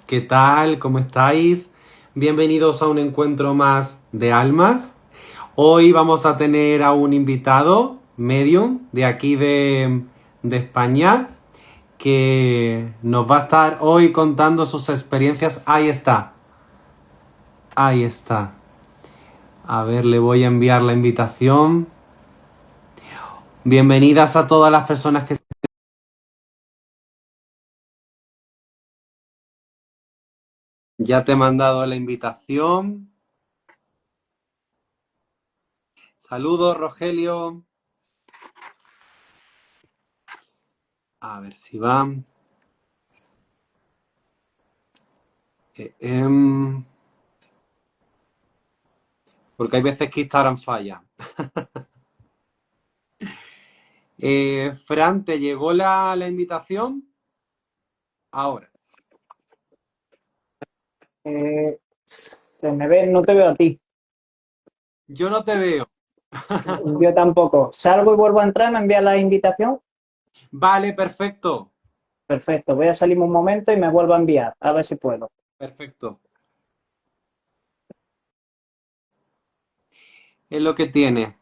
¿Qué tal? ¿Cómo estáis? Bienvenidos a un encuentro más de almas. Hoy vamos a tener a un invitado, medium, de aquí de España, que nos va a estar hoy contando sus experiencias. Ahí está, ahí está. A ver, le voy a enviar la invitación. Bienvenidas a todas las personas que... Ya te he mandado la invitación. Saludos, Rogelio. A ver si va. Eh, em, Porque hay veces que Instagram falla. Fran, ¿te llegó la invitación? Ahora. Se me ve, no te veo a ti. Yo no te veo. Yo tampoco. Salgo y vuelvo a entrar, me envía la invitación. Vale, perfecto. Perfecto, voy a salirme un momento y me vuelvo a enviar, a ver si puedo. Perfecto. Es lo que tiene.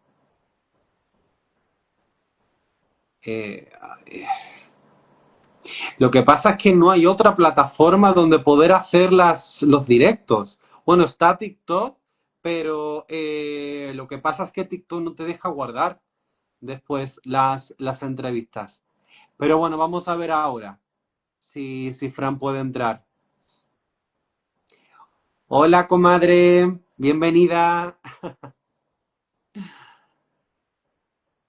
Eh, eh, lo que pasa es que no hay otra plataforma donde poder hacer los directos. Bueno, está TikTok, pero lo que pasa es que TikTok no te deja guardar después las entrevistas. Pero bueno, vamos a ver ahora si Fran puede entrar. Hola, comadre, bienvenida.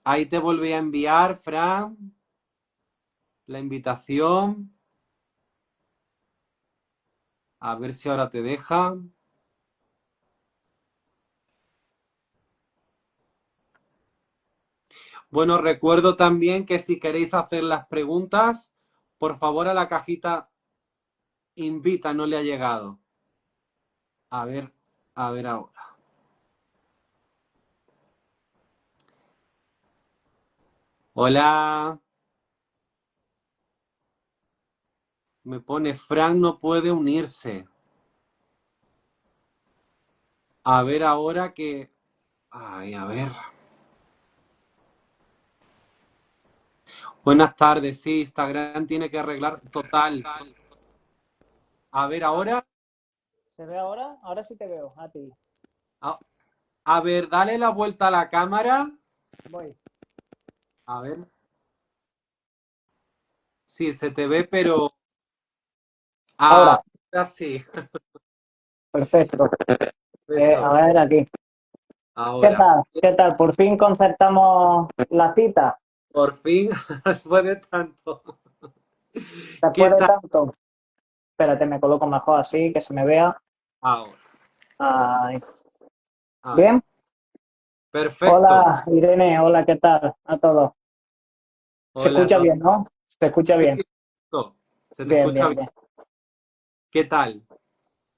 Ahí te volví a enviar, Fran, la invitación. A ver si ahora te deja. Bueno, recuerdo también que si queréis hacer las preguntas, por favor a la cajita invita, no le ha llegado. A ver, a ver ahora. Hola, me pone Fran no puede unirse. A ver ahora que... Ay, a ver. Buenas tardes, sí, Instagram tiene que arreglar total. A ver ahora. ¿Se ve ahora? Ahora sí te veo, a ti. A, a ver, dale la vuelta a la cámara. Voy. A ver. Sí, se te ve, pero Ahora, ahora sí. perfecto. A Perfecto. ver aquí. ¿Qué Ahora. tal? ¿Qué tal? Por fin concertamos la cita. Por fin, después de tanto. ¿Qué Después de tal tanto. Espérate, me coloco mejor así, que se me vea. ahora? Ay, Ahí. bien. Perfecto. Hola, Irene. Hola, ¿qué tal? A todos. Se Hola a escucha todos. bien, ¿no? Se escucha Sí, bien. perfecto. Se te Bien, escucha bien, bien. bien. ¿Qué tal?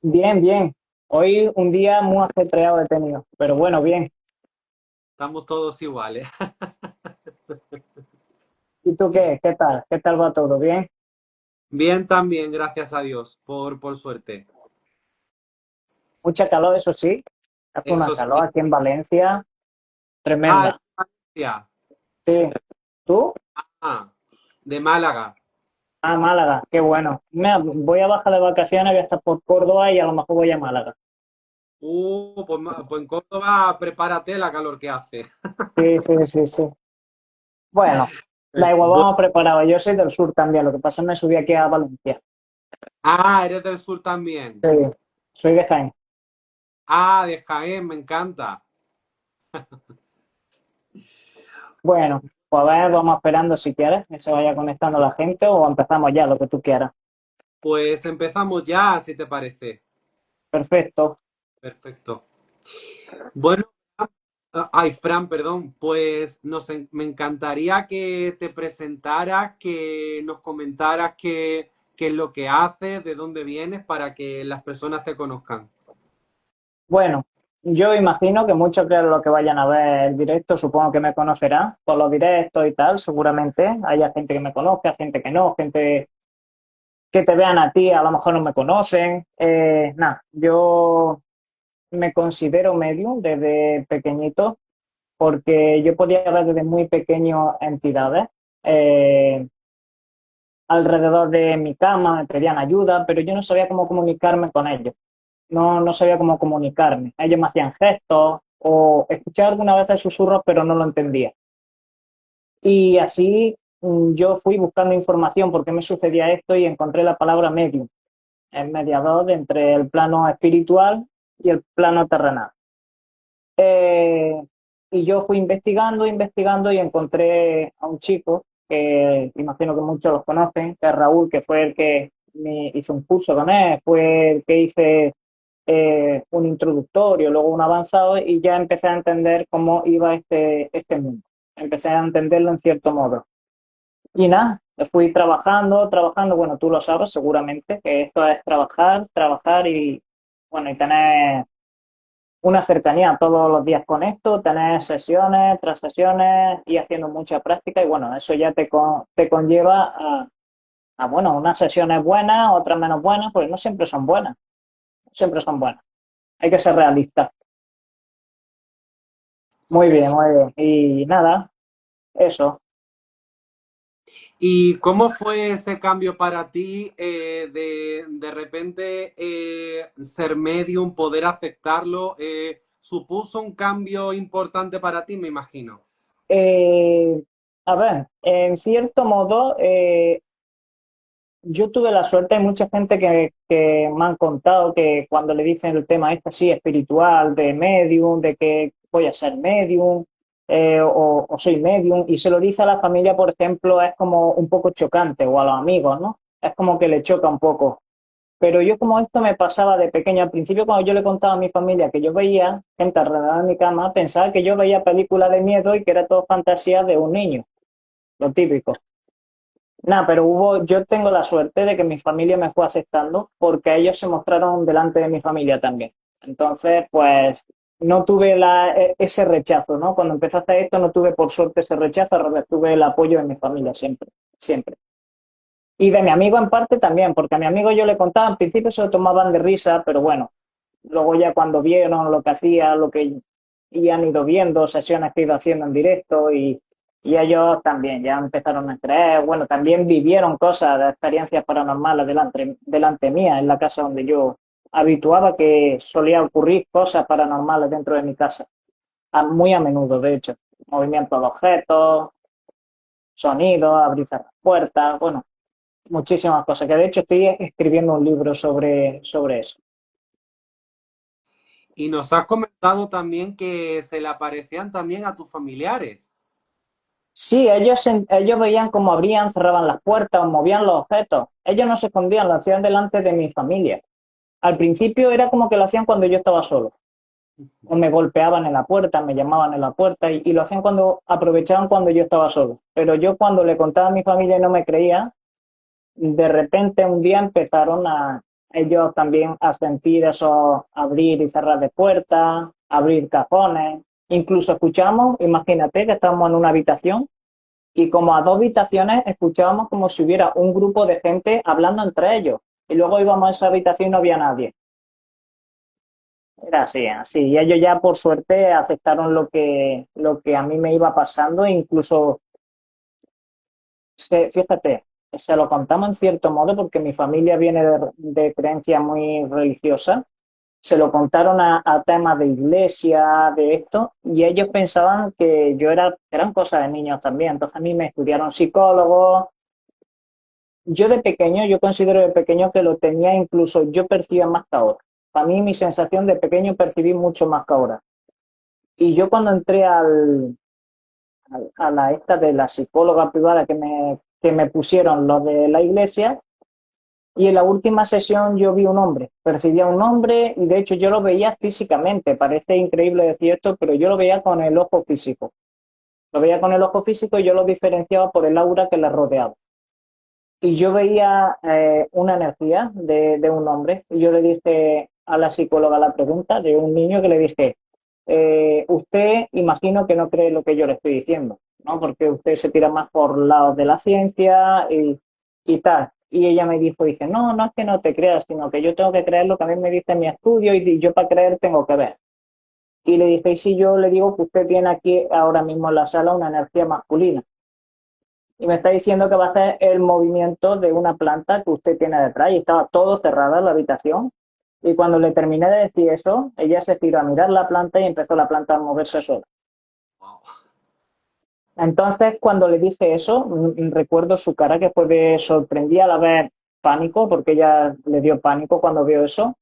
Bien, bien. Hoy un día muy ajetreado he tenido, pero bueno, bien. Estamos todos iguales. ¿Y tú qué? ¿Qué tal? ¿Qué tal va todo? ¿Bien? Bien también, gracias a Dios, por suerte. Mucha calor, eso sí. Hace una Eso calor sí. aquí en Valencia Ah, tremenda. Valencia. Sí. ¿Tú? Ah, de Málaga. Ah, Málaga. Qué bueno. Mira, voy a bajar de vacaciones, voy a estar por Córdoba y a lo mejor voy a Málaga. Pues en Córdoba prepárate la calor que hace. Sí, sí, sí, sí. Bueno, da igual, Bueno, vamos preparados. Yo soy del sur también, lo que pasa es que me subí aquí a Valencia. eres del sur también. Sí, soy de Jaén. Ah, de Jaén, me encanta. Bueno, pues a ver, vamos esperando si quieres que se vaya conectando la gente o empezamos ya, lo que tú quieras. Pues empezamos ya, si te parece. Perfecto. Perfecto. Bueno, ay, Fran, perdón. Pues me encantaría que te presentaras, que nos comentaras qué es lo que haces, de dónde vienes, para que las personas te conozcan. Bueno, yo imagino que muchos de los que vayan a ver el directo, supongo que me conocerán por los directos y tal, seguramente. Haya gente que me conozca, gente que no, gente que te vean a ti, a lo mejor no me conocen. Nada, yo me considero medium desde pequeñito porque yo podía ver desde muy pequeño entidades eh, alrededor de mi cama, me pedían ayuda, pero yo no sabía cómo comunicarme con ellos. No sabía cómo comunicarme. Ellos me hacían gestos o escuchaba alguna vez susurros, pero no lo entendía. Y así yo fui buscando información por qué me sucedía esto y encontré la palabra medium, el mediador entre el plano espiritual y el plano terrenal. Eh, y yo fui investigando, investigando y encontré a un chico que imagino que muchos los conocen, que es Raúl, que fue el que me hizo un curso con él, fue el que hice un introductorio, luego un avanzado y ya empecé a entender cómo iba este mundo. Empecé a entenderlo en cierto modo. Y nada, fui trabajando, trabajando, bueno, tú lo sabes seguramente, que esto es trabajar, trabajar y, bueno, y tener una cercanía todos los días con esto, tener sesiones tras sesiones y haciendo mucha práctica y bueno, eso ya te conlleva bueno, unas sesiones buenas, otras menos buenas, pues no siempre son buenas, no siempre son buenas. Hay que ser realista. Muy bien, muy bien. Y nada, eso. ¿Y cómo fue ese cambio para ti de repente ser medium, poder aceptarlo? ¿Supuso un cambio importante para ti, me imagino? Eh, a ver, en cierto modo, yo tuve la suerte, hay mucha gente que me han contado que cuando le dicen el tema este así espiritual, de medium, de que voy a ser medium o soy medium, y se lo dice a la familia, por ejemplo, es como un poco chocante, o a los amigos, ¿no? Es como que le choca un poco. Pero yo como esto me pasaba de pequeño, al principio cuando yo le contaba a mi familia que yo veía gente alrededor de mi cama, pensaba que yo veía películas de miedo y que era todo fantasía de un niño, lo típico. Nada, pero yo tengo la suerte de que mi familia me fue aceptando porque ellos se mostraron delante de mi familia también. Entonces, pues no tuve ese rechazo, ¿no? Cuando empecé a hacer esto no tuve por suerte ese rechazo, al revés, tuve el apoyo de mi familia siempre, siempre. Y de mi amigo en parte también, porque a mi amigo yo le contaba, al principio se lo tomaban de risa, pero bueno, luego ya cuando vieron lo que hacía, lo que y han ido viendo, sesiones que he ido haciendo en directo y ellos también ya empezaron a creer, bueno, también vivieron cosas de experiencias paranormales delante mía, en la casa donde yo habituaba que solía ocurrir cosas paranormales dentro de mi casa, muy a menudo, de hecho, movimientos de objetos, sonidos, abrir cerrar puertas, bueno, muchísimas cosas, que de hecho estoy escribiendo un libro sobre eso. Y nos has comentado también que se le aparecían también a tus familiares. Sí, ellos veían cómo abrían, cerraban las puertas o movían los objetos. Ellos no se escondían, lo hacían delante de mi familia. Al principio era como que lo hacían cuando yo estaba solo. O me golpeaban en la puerta, me llamaban en la puerta y lo hacían cuando aprovechaban cuando yo estaba solo. Pero yo cuando le contaba a mi familia y no me creía, de repente un día empezaron a ellos también a sentir eso, abrir y cerrar de puertas, abrir cajones. Incluso escuchamos, imagínate que estábamos en una habitación y como a dos habitaciones escuchábamos como si hubiera un grupo de gente hablando entre ellos. Y luego íbamos a esa habitación y no había nadie. Era así, así. Y ellos ya por suerte aceptaron lo que a mí me iba pasando. E incluso, fíjate, se lo contamos en cierto modo porque mi familia viene de creencia muy religiosa. Se lo contaron a temas de iglesia, de esto, y ellos pensaban que eran cosas de niños también. Entonces a mí me estudiaron psicólogos. Yo de pequeño, yo considero de pequeño que lo tenía incluso, yo percibía más que ahora. Para mí mi sensación de pequeño percibí mucho más que ahora. Y yo cuando entré a la esta de la psicóloga privada que me pusieron los de la iglesia, y en la última sesión yo vi un hombre, percibía un hombre y de hecho yo lo veía físicamente. Parece increíble decir esto, pero yo lo veía con el ojo físico. Lo veía con el ojo físico y yo lo diferenciaba por el aura que le rodeaba. Y yo veía una energía de un hombre y yo le dije a la psicóloga la pregunta de un niño que le dije, usted imagino que no cree lo que yo le estoy diciendo, ¿no? Porque usted se tira más por lados de la ciencia y tal. Y ella me dice, no, no es que no te creas, sino que yo tengo que creer lo que a mí me dice mi estudio y yo para creer tengo que ver. Y le dije, ¿y si yo le digo que usted tiene aquí ahora mismo en la sala una energía masculina? Y me está diciendo que va a hacer el movimiento de una planta que usted tiene detrás. Y estaba todo cerrada en la habitación. Y cuando le terminé de decir eso, ella se tiró a mirar la planta y empezó la planta a moverse sola. Wow. Entonces, cuando le dije eso, recuerdo su cara que fue de sorprendida a la vez pánico, porque ella le dio pánico cuando vio eso.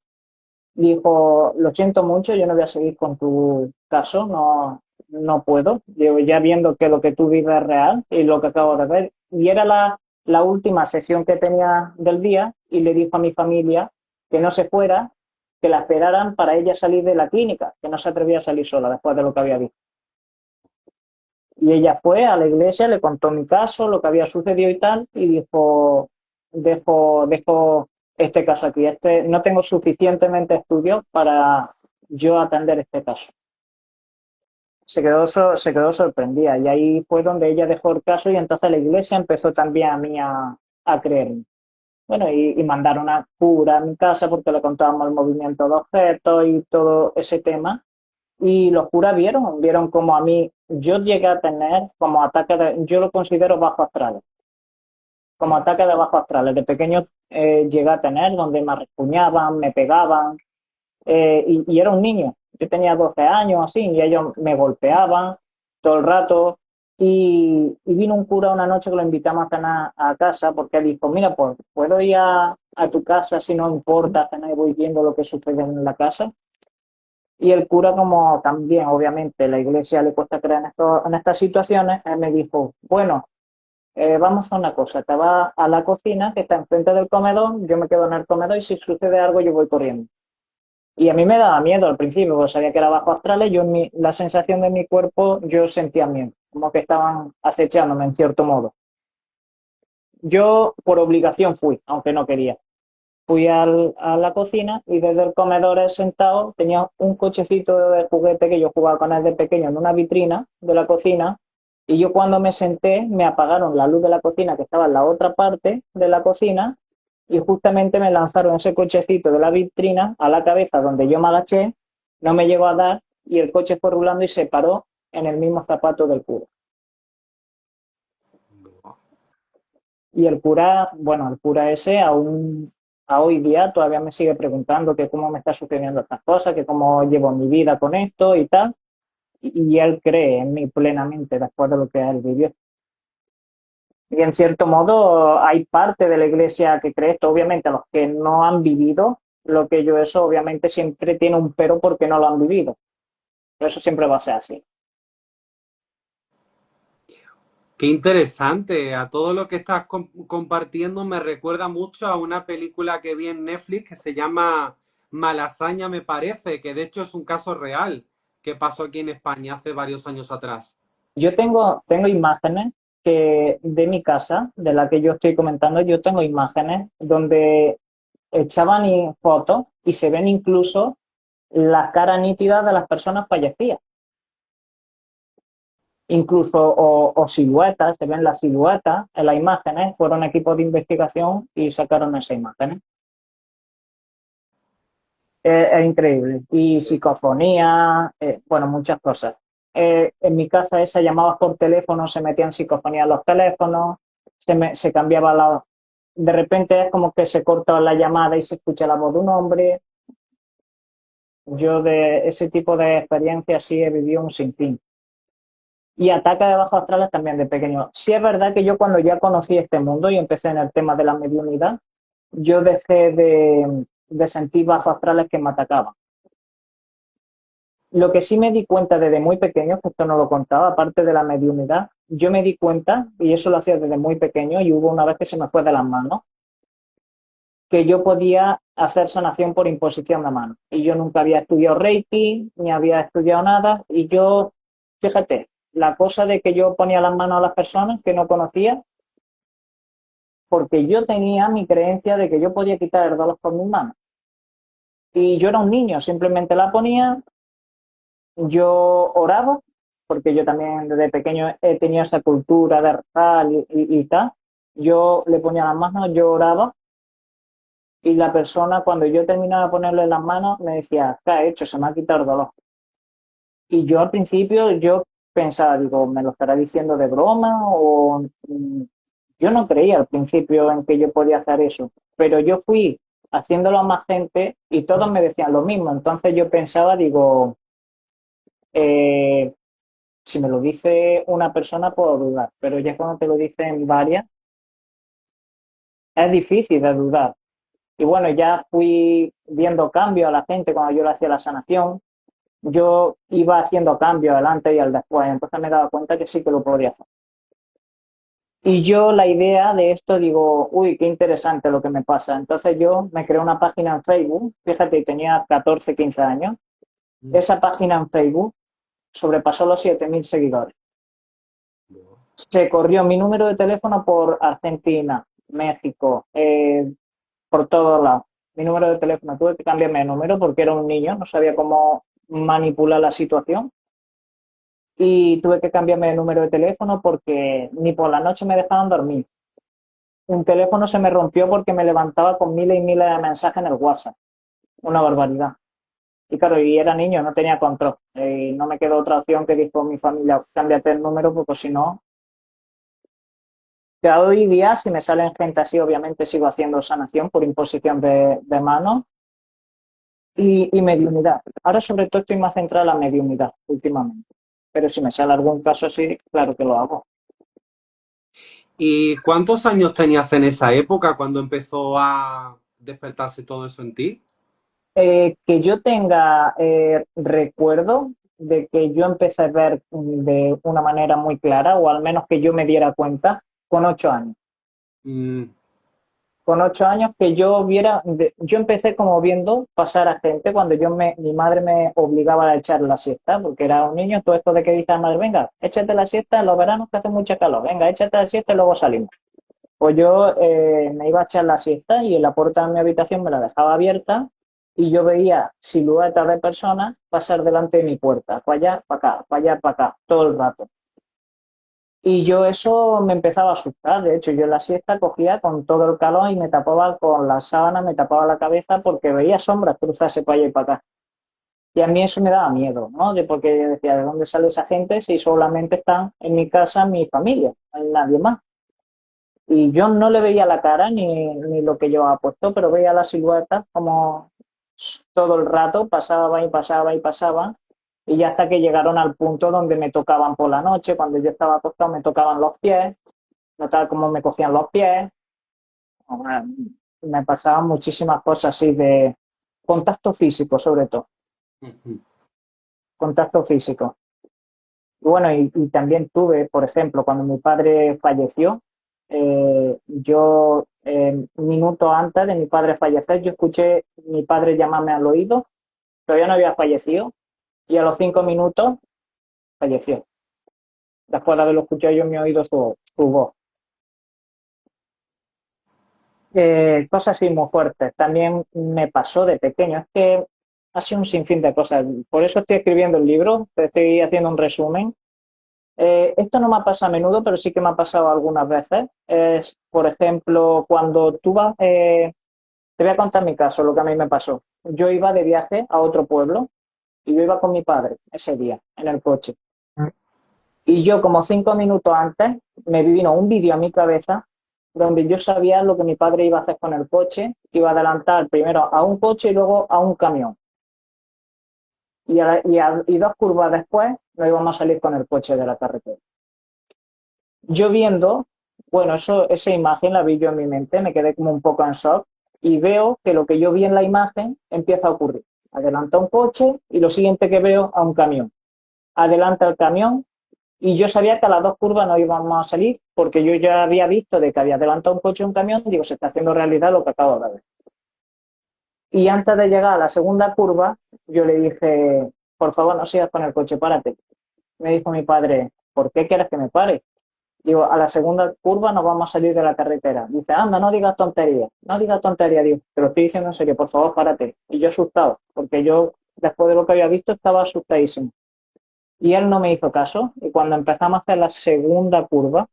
Dijo, lo siento mucho, yo no voy a seguir con tu caso, no, no puedo. Digo, ya viendo que lo que tú vives es real y lo que acabo de ver. Y era la última sesión que tenía del día y le dijo a mi familia que no se fuera, que la esperaran para ella salir de la clínica, que no se atrevía a salir sola después de lo que había visto. Y ella fue a la iglesia, le contó mi caso, lo que había sucedido y tal, y dijo, dejo este caso aquí. No tengo suficientemente estudios para yo atender este caso. Se quedó sorprendida y ahí fue donde ella dejó el caso y entonces la iglesia empezó también a mí a creerme. Bueno, y mandaron a cura a mi casa porque le contábamos el movimiento de objetos y todo ese tema. Y los curas vieron como a mí, yo llegué a tener como ataque yo lo considero bajo astrales, como ataque de bajo astrales. De pequeño llegué a tener donde me rasguñaban, me pegaban, y era un niño. Yo tenía 12 años así y ellos me golpeaban todo el rato. Y vino un cura una noche que lo invitamos a cenar a casa porque él dijo, mira, pues puedo ir a tu casa si no importa cenar y voy viendo lo que sucede en la casa. Y el cura, como también, obviamente, la iglesia le cuesta creer en estas situaciones, él me dijo, bueno, vamos a una cosa, te vas a la cocina que está enfrente del comedor, yo me quedo en el comedor y si sucede algo yo voy corriendo. Y a mí me daba miedo al principio, porque sabía que era bajo astrales, la sensación de mi cuerpo, yo sentía miedo, como que estaban acechándome en cierto modo. Yo por obligación fui, aunque no quería. Fui a la cocina y desde el comedor sentado tenía un cochecito de juguete que yo jugaba con él de pequeño en una vitrina de la cocina y yo cuando me senté me apagaron la luz de la cocina que estaba en la otra parte de la cocina y justamente me lanzaron ese cochecito de la vitrina a la cabeza donde yo me agaché, no me llegó a dar y el coche fue rulando y se paró en el mismo zapato del cura. Y el cura, bueno, el cura ese aún a hoy día todavía me sigue preguntando que cómo me está sucediendo estas cosas, que cómo llevo mi vida con esto y tal. Y él cree en mí plenamente después de lo que él vivió. Y en cierto modo hay parte de la iglesia que cree esto. Obviamente los que no han vivido lo que yo eso, obviamente siempre tiene un pero porque no lo han vivido. Pero eso siempre va a ser así. Qué interesante. A todo lo que estás compartiendo me recuerda mucho a una película que vi en Netflix que se llama Malasaña, me parece, que de hecho es un caso real que pasó aquí en España hace varios años atrás. Yo tengo imágenes de mi casa, de la que yo estoy comentando, yo tengo imágenes donde echaban fotos y se ven incluso las caras nítidas de las personas fallecidas. Incluso o siluetas, se ven las siluetas en las imágenes, fueron equipos de investigación y sacaron esas imágenes. Es increíble. Y psicofonía, bueno, muchas cosas. En mi casa esa llamabas por teléfono, se metían psicofonía en los teléfonos, se cambiaba la... De repente es como que se corta la llamada y se escucha la voz de un hombre. Yo de ese tipo de experiencias sí he vivido un sinfín. Y ataques de bajos astrales también de pequeño. Sí es verdad que yo cuando ya conocí este mundo y empecé en el tema de la mediunidad, yo dejé de sentir bajos astrales que me atacaban. Lo que sí me di cuenta desde muy pequeño, que esto no lo contaba, aparte de la mediunidad, yo me di cuenta, y eso lo hacía desde muy pequeño, y hubo una vez que se me fue de las manos, que yo podía hacer sanación por imposición de mano. Y yo nunca había estudiado Reiki, ni había estudiado nada, y yo, fíjate, la cosa de que yo ponía las manos a las personas que no conocía, porque yo tenía mi creencia de que yo podía quitar el dolor con mis manos. Y yo era un niño, simplemente la ponía, yo oraba, porque yo también desde pequeño he tenido esa cultura de rezar y tal, Yo le ponía las manos, yo oraba y la persona cuando yo terminaba de ponerle las manos me decía, ¿qué ha hecho? Se me ha quitado el dolor. Y yo al principio yo pensaba, digo, ¿me lo estará diciendo de broma? O yo no creía al principio en que yo podía hacer eso, pero yo fui haciéndolo a más gente y todos me decían lo mismo. Entonces yo pensaba, digo, eh, si me lo dice una persona puedo dudar, pero ya cuando te lo dicen varias, es difícil de dudar. Y bueno, ya fui viendo cambios a la gente cuando yo le hacía la sanación. Yo iba haciendo cambios adelante y al después, entonces me daba cuenta que sí que lo podría hacer. Y yo la idea de esto digo, uy, qué interesante lo que me pasa. Entonces yo me creé una página en Facebook, fíjate, tenía 14 15 años. Esa página en Facebook sobrepasó los 7.000 seguidores. Se corrió mi número de teléfono por Argentina, México, por todos lados. Mi número de teléfono, tuve que cambiarme de número porque era un niño, no sabía cómo manipular la situación y tuve que cambiarme de número de teléfono porque ni por la noche me dejaban dormir. Un teléfono se me rompió porque me levantaba con miles y miles de mensajes en el WhatsApp. Una barbaridad. Y claro, y era niño, no tenía control. No me quedó otra opción que dijo mi familia, cámbiate el número porque si no... Ya hoy día, si me salen gente así, obviamente sigo haciendo sanación por imposición de manos y mediunidad. Ahora sobre todo estoy más centrada en la mediunidad últimamente. Pero si me sale algún caso así, claro que lo hago. ¿Y cuántos años tenías en esa época cuando empezó a despertarse todo eso en ti? Que yo tenga recuerdo de que yo empecé a ver de una manera muy clara, o al menos que yo me diera cuenta, con 8 años. Mm, Con 8 años que yo viera, yo empecé como viendo pasar a gente cuando mi madre me obligaba a echar la siesta, porque era un niño, todo esto de que dice la madre, venga, échate la siesta en los veranos que hace mucha calor, venga, échate la siesta y luego salimos. Pues yo me iba a echar la siesta y en la puerta de mi habitación me la dejaba abierta y yo veía siluetas de personas pasar delante de mi puerta, para allá, para acá, para allá, para acá, todo el rato. Y yo eso me empezaba a asustar. De hecho, yo en la siesta cogía con todo el calor y me tapaba con la sábana, me tapaba la cabeza porque veía sombras cruzarse para allá y para acá. Y a mí eso me daba miedo, ¿no? Porque yo decía, ¿de dónde sale esa gente si solamente están en mi casa mi familia? No hay nadie más. Y yo no le veía la cara ni lo que yo había puesto, pero veía las siluetas como todo el rato pasaba y pasaba y pasaba. Y ya hasta que llegaron al punto donde me tocaban por la noche, cuando yo estaba acostado me tocaban los pies, notaba cómo me cogían los pies. Me pasaban muchísimas cosas así de contacto físico, sobre todo, ujú. contacto físico. Y bueno, y también tuve, por ejemplo, cuando mi padre falleció, yo, un minuto antes de mi padre fallecer, yo escuché mi padre llamarme al oído, todavía no había fallecido, y a los 5 minutos falleció. Después de haberlo escuchado yo en mi oído su voz. Cosas así muy fuertes. También me pasó de pequeño. Es que ha sido un sinfín de cosas. Por eso estoy escribiendo el libro, te estoy haciendo un resumen. Esto no me ha pasado a menudo, pero sí que me ha pasado algunas veces. Es, por ejemplo, cuando tú vas, te voy a contar mi caso, lo que a mí me pasó. Yo iba de viaje a otro pueblo y yo iba con mi padre ese día en el coche. Y yo como 5 minutos antes me vino un vídeo a mi cabeza donde yo sabía lo que mi padre iba a hacer con el coche, que iba a adelantar primero a un coche y luego a un camión. Y 2 curvas después nos íbamos a salir con el coche de la carretera. Yo viendo, bueno, esa imagen la vi yo en mi mente, me quedé como un poco en shock y veo que lo que yo vi en la imagen empieza a ocurrir. Adelanta un coche y lo siguiente que veo a un camión. Adelanta el camión y yo sabía que a las 2 curvas no íbamos a salir porque yo ya había visto de que había adelantado un coche y un camión, digo, se está haciendo realidad lo que acabo de ver. Y antes de llegar a la segunda curva, yo le dije, por favor, no sigas con el coche, párate. Me dijo mi padre, ¿por qué quieres que me pare? Digo, a la segunda curva nos vamos a salir de la carretera. Dice, anda, no digas tonterías, no digas tonterías, digo, te lo estoy diciendo en serio, por favor, párate. Y yo asustado, porque yo, después de lo que había visto, estaba asustadísimo. Y él no me hizo caso, y cuando empezamos a hacer la segunda curva,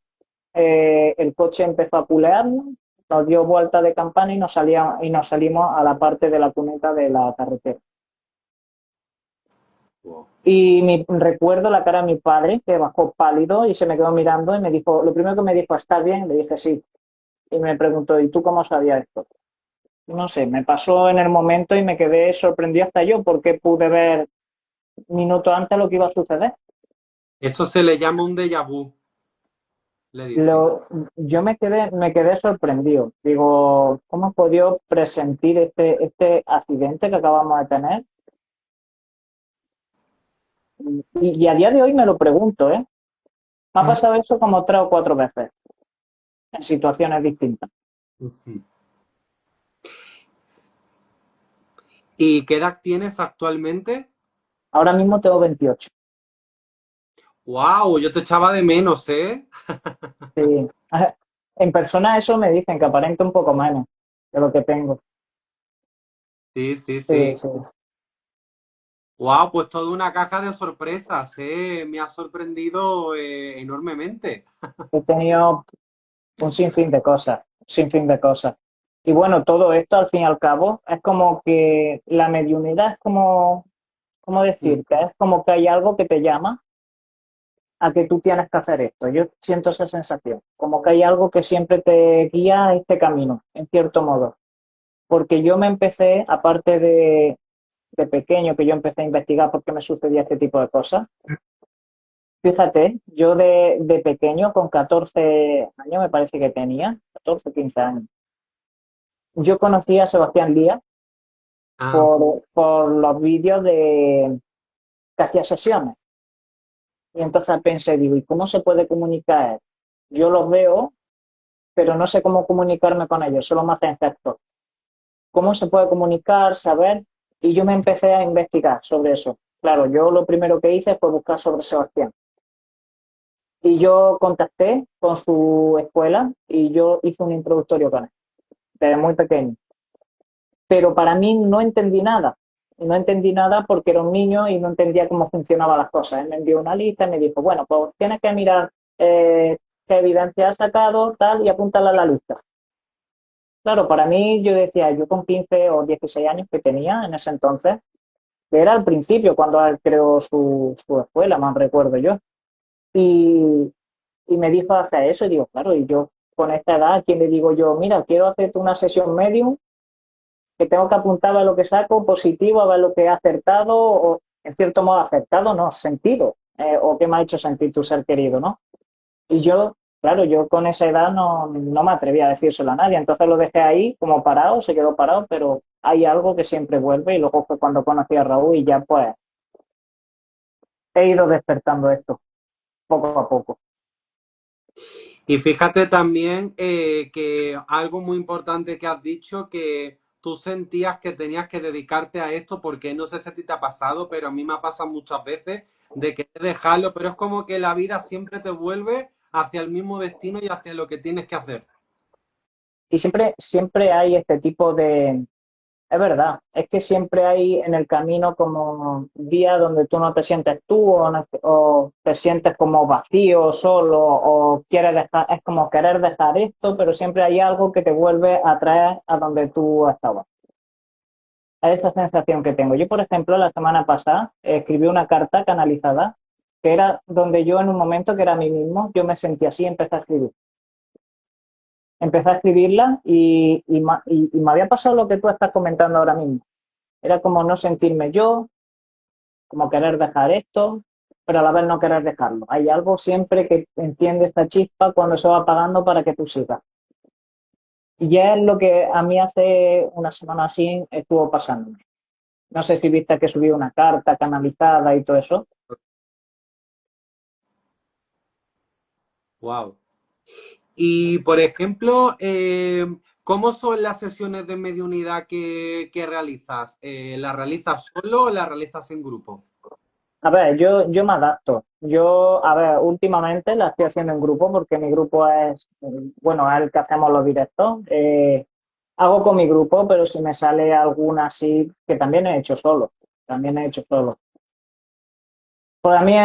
el coche empezó a pulearnos, nos dio vuelta de campana y nos salimos a la parte de la cuneta de la carretera. Wow. Y recuerdo la cara de mi padre, que bajó pálido y se me quedó mirando y me dijo, lo primero que me dijo, ¿estás bien? Le dije sí. Y me preguntó, ¿y tú cómo sabías esto? No sé, me pasó en el momento y me quedé sorprendido hasta yo porque pude ver minutos antes lo que iba a suceder. Eso se le llama un déjà vu, le dicen. Lo, yo me quedé sorprendido. Digo, ¿cómo he podido presentir este accidente que acabamos de tener? Y a día de hoy me lo pregunto, ¿eh? Me ha pasado eso como 3 o 4 veces en situaciones distintas. Ujú. ¿Y qué edad tienes actualmente? Ahora mismo tengo 28. ¡Wow! Yo te echaba de menos, ¿eh? Sí. En persona eso me dicen que aparento un poco menos de lo que tengo. Sí, sí, Sí, sí. sí. ¡Wow! Pues toda una caja de sorpresas, ¿eh? Me ha sorprendido enormemente. He tenido un sinfín de cosas, un sinfín de cosas. Y bueno, todo esto al fin y al cabo es como que la mediunidad es como, ¿cómo Mm. decir? Que es como que hay algo que te llama a que tú tienes que hacer esto. Yo siento esa sensación, como que hay algo que siempre te guía a este camino, en cierto modo. Porque yo me empecé, aparte de pequeño, que yo empecé a investigar por qué me sucedía este tipo de cosas. Fíjate, yo de pequeño, con 14 años, me parece que tenía, 14, 15 años, yo conocí a Sebastián Díaz Ah, por los vídeos que hacía sesiones. Y entonces pensé, digo, ¿y cómo se puede comunicar? Yo los veo, pero no sé cómo comunicarme con ellos, solo me hacen gestos. ¿Cómo se puede comunicar, saber? Y yo me empecé a investigar sobre eso. Claro, yo lo primero que hice fue buscar sobre Sebastián. Y yo contacté con su escuela y yo hice un introductorio con él, desde muy pequeño. Pero para mí no entendí nada. No entendí nada porque era un niño y no entendía cómo funcionaban las cosas. Él me envió una lista y me dijo, bueno, pues tienes que mirar qué evidencia has sacado, tal, y apúntala a la lista. Claro, para mí yo decía, yo con 15 o 16 años que tenía en ese entonces, que era al principio cuando él creó su escuela, más recuerdo yo. Y, y me dijo hacer eso y digo, claro, y yo con esta edad, ¿a quién le digo yo, mira, quiero hacerte una sesión medium, que tengo que apuntar a lo que saco positivo, a ver lo que he acertado, o en cierto modo acertado, no, sentido, o qué me ha hecho sentir tu ser querido, ¿no? Y yo, claro, yo con esa edad no me atreví a decírselo a nadie, entonces lo dejé ahí como parado, se quedó parado, pero hay algo que siempre vuelve y luego fue cuando conocí a Raúl y ya pues he ido despertando esto poco a poco. y fíjate también que algo muy importante que has dicho, que tú sentías que tenías que dedicarte a esto, porque no sé si a ti te ha pasado, pero a mí me ha pasado muchas veces de querer dejarlo, pero es como que la vida siempre te vuelve hacia el mismo destino y hacia lo que tienes que hacer. Y siempre hay este tipo de, es verdad, es que siempre hay en el camino como días donde tú no te sientes tú o te sientes como vacío, solo o quieres dejar, es como querer dejar esto, pero siempre hay algo que te vuelve a traer a donde tú estabas. Es esa sensación que tengo. Yo, por ejemplo, la semana pasada escribí una carta canalizada que era donde yo en un momento que era a mí mismo, yo me sentía así y empecé a escribir. Empecé a escribirla y me había pasado lo que tú estás comentando ahora mismo. Era como no sentirme yo, como querer dejar esto, pero a la vez no querer dejarlo. Hay algo siempre que enciende esta chispa cuando se va apagando para que tú sigas. Y ya es lo que a mí hace una semana así estuvo pasando. No sé si viste que subí una carta canalizada y todo eso. Wow. Y, por ejemplo, ¿cómo son las sesiones de mediunidad que realizas? ¿Las realizas solo o las realizas en grupo? A ver, yo me adapto. Yo, a ver, últimamente la estoy haciendo en grupo porque mi grupo es, bueno, es el que hacemos los directos. Hago con mi grupo, pero si me sale alguna así, que también he hecho solo, también he hecho solo. Para mí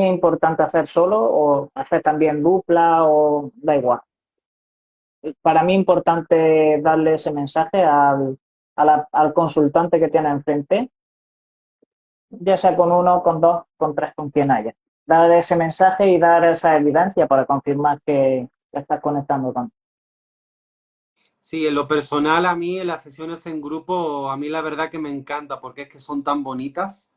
es importante hacer solo o hacer también dupla o da igual. Para mí es importante darle ese mensaje al consultante que tiene enfrente, ya sea con uno, con dos, con tres, con quien haya. Dar ese mensaje y dar esa evidencia para confirmar que estás conectando con. Sí, en lo personal a mí en las sesiones en grupo, a mí la verdad que me encanta porque es que son tan bonitas.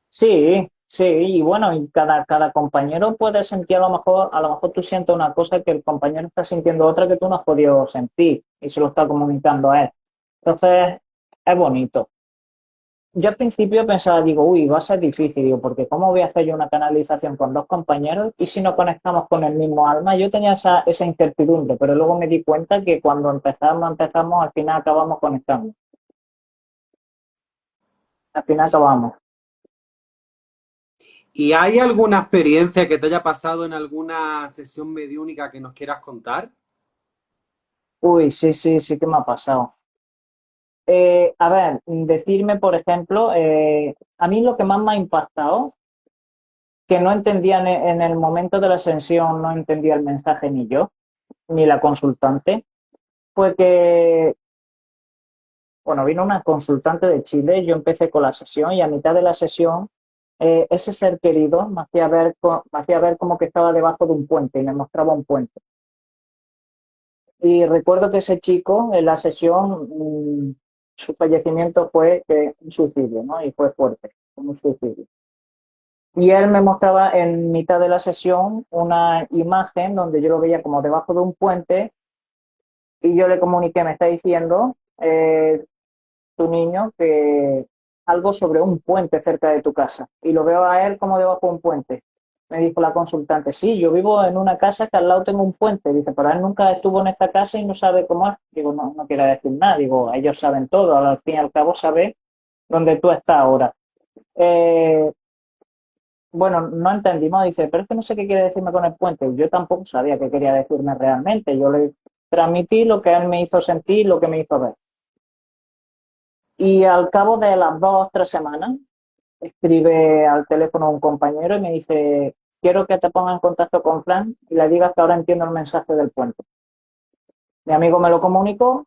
Sí, sí, y bueno, y cada compañero puede sentir a lo mejor tú sientes una cosa que el compañero está sintiendo otra que tú no has podido sentir y se lo está comunicando a él. Entonces, es bonito. Yo al principio pensaba, digo, uy, va a ser difícil, digo, porque ¿cómo voy a hacer yo una canalización con dos compañeros y si no conectamos con el mismo alma? Yo tenía esa incertidumbre, pero luego me di cuenta que cuando empezamos, al final acabamos conectando. Al final acabamos. ¿Y hay alguna experiencia que te haya pasado en alguna sesión mediúnica que nos quieras contar? Uy, sí, sí, sí que me ha pasado. A ver, decirme, por ejemplo, a mí lo que más me ha impactado, que no entendía en el momento de la sesión, no entendía el mensaje ni yo, ni la consultante, fue que, bueno, vino una consultante de Chile, yo empecé con la sesión y a mitad de la sesión, ese ser querido me hacía ver como que estaba debajo de un puente y me mostraba un puente. Y recuerdo que ese chico en la sesión, su fallecimiento fue un suicidio, ¿no? Y fue fuerte, como un suicidio. Y él me mostraba en mitad de la sesión una imagen donde yo lo veía como debajo de un puente y yo le comuniqué, me está diciendo tu niño que algo sobre un puente cerca de tu casa. Y lo veo a él como debajo de un puente. Me dijo la consultante, sí, yo vivo en una casa que al lado tengo un puente. Dice, pero él nunca estuvo en esta casa y no sabe cómo es. Digo, no, no quiere decir nada. Digo, ellos saben todo. Al fin y al cabo sabe dónde tú estás ahora. Eh, bueno, no entendimos. Dice, pero es que no sé qué quiere decirme con el puente. Yo tampoco sabía qué quería decirme realmente. Yo le transmití lo que él me hizo sentir, lo que me hizo ver. Y al cabo de las 2 o 3 semanas, escribe al teléfono un compañero y me dice, quiero que te ponga en contacto con Fran y le digas que ahora entiendo el mensaje del puente. Mi amigo me lo comunicó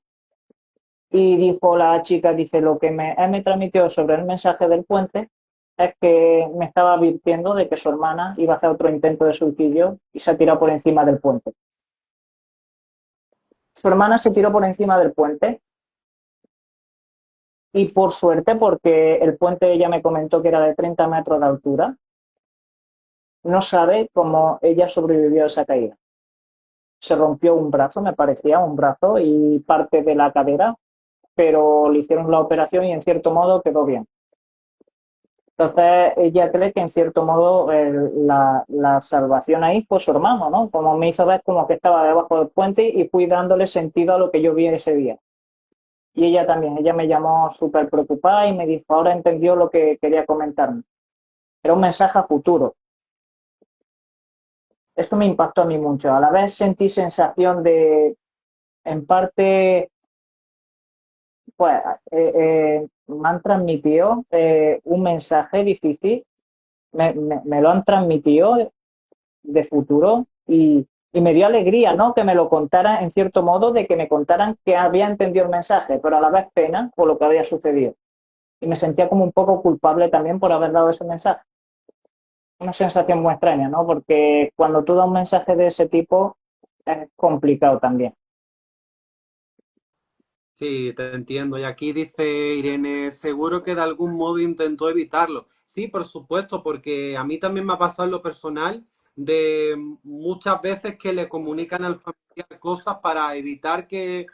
y dijo la chica, dice, lo que él me transmitió sobre el mensaje del puente es que me estaba advirtiendo de que su hermana iba a hacer otro intento de suicidio y se ha tirado por encima del puente. Su hermana se tiró por encima del puente y por suerte, porque el puente ella me comentó que era de 30 metros de altura, no sabe cómo ella sobrevivió a esa caída. Se rompió un brazo, me parecía, un brazo y parte de la cadera, pero le hicieron la operación y en cierto modo quedó bien. Entonces ella cree que en cierto modo la salvación ahí fue su hermano, ¿no? Como me hizo ver como que estaba debajo del puente y fui dándole sentido a lo que yo vi ese día. Y ella también, ella me llamó súper preocupada y me dijo, ahora entendió lo que quería comentarme. Era un mensaje a futuro. Esto me impactó a mí mucho. A la vez sentí sensación de, en parte, pues me han transmitido un mensaje difícil, me lo han transmitido de futuro y me dio alegría, ¿no? Que me lo contaran en cierto modo, de que me contaran que había entendido el mensaje, pero a la vez pena por lo que había sucedido. Y me sentía como un poco culpable también por haber dado ese mensaje. Una sensación muy extraña, ¿no? Porque cuando tú das un mensaje de ese tipo es complicado también. Sí, te entiendo. Y aquí dice Irene, seguro que de algún modo intentó evitarlo. Sí, por supuesto, porque a mí también me ha pasado en lo personal de muchas veces que le comunican al familiar cosas para evitar que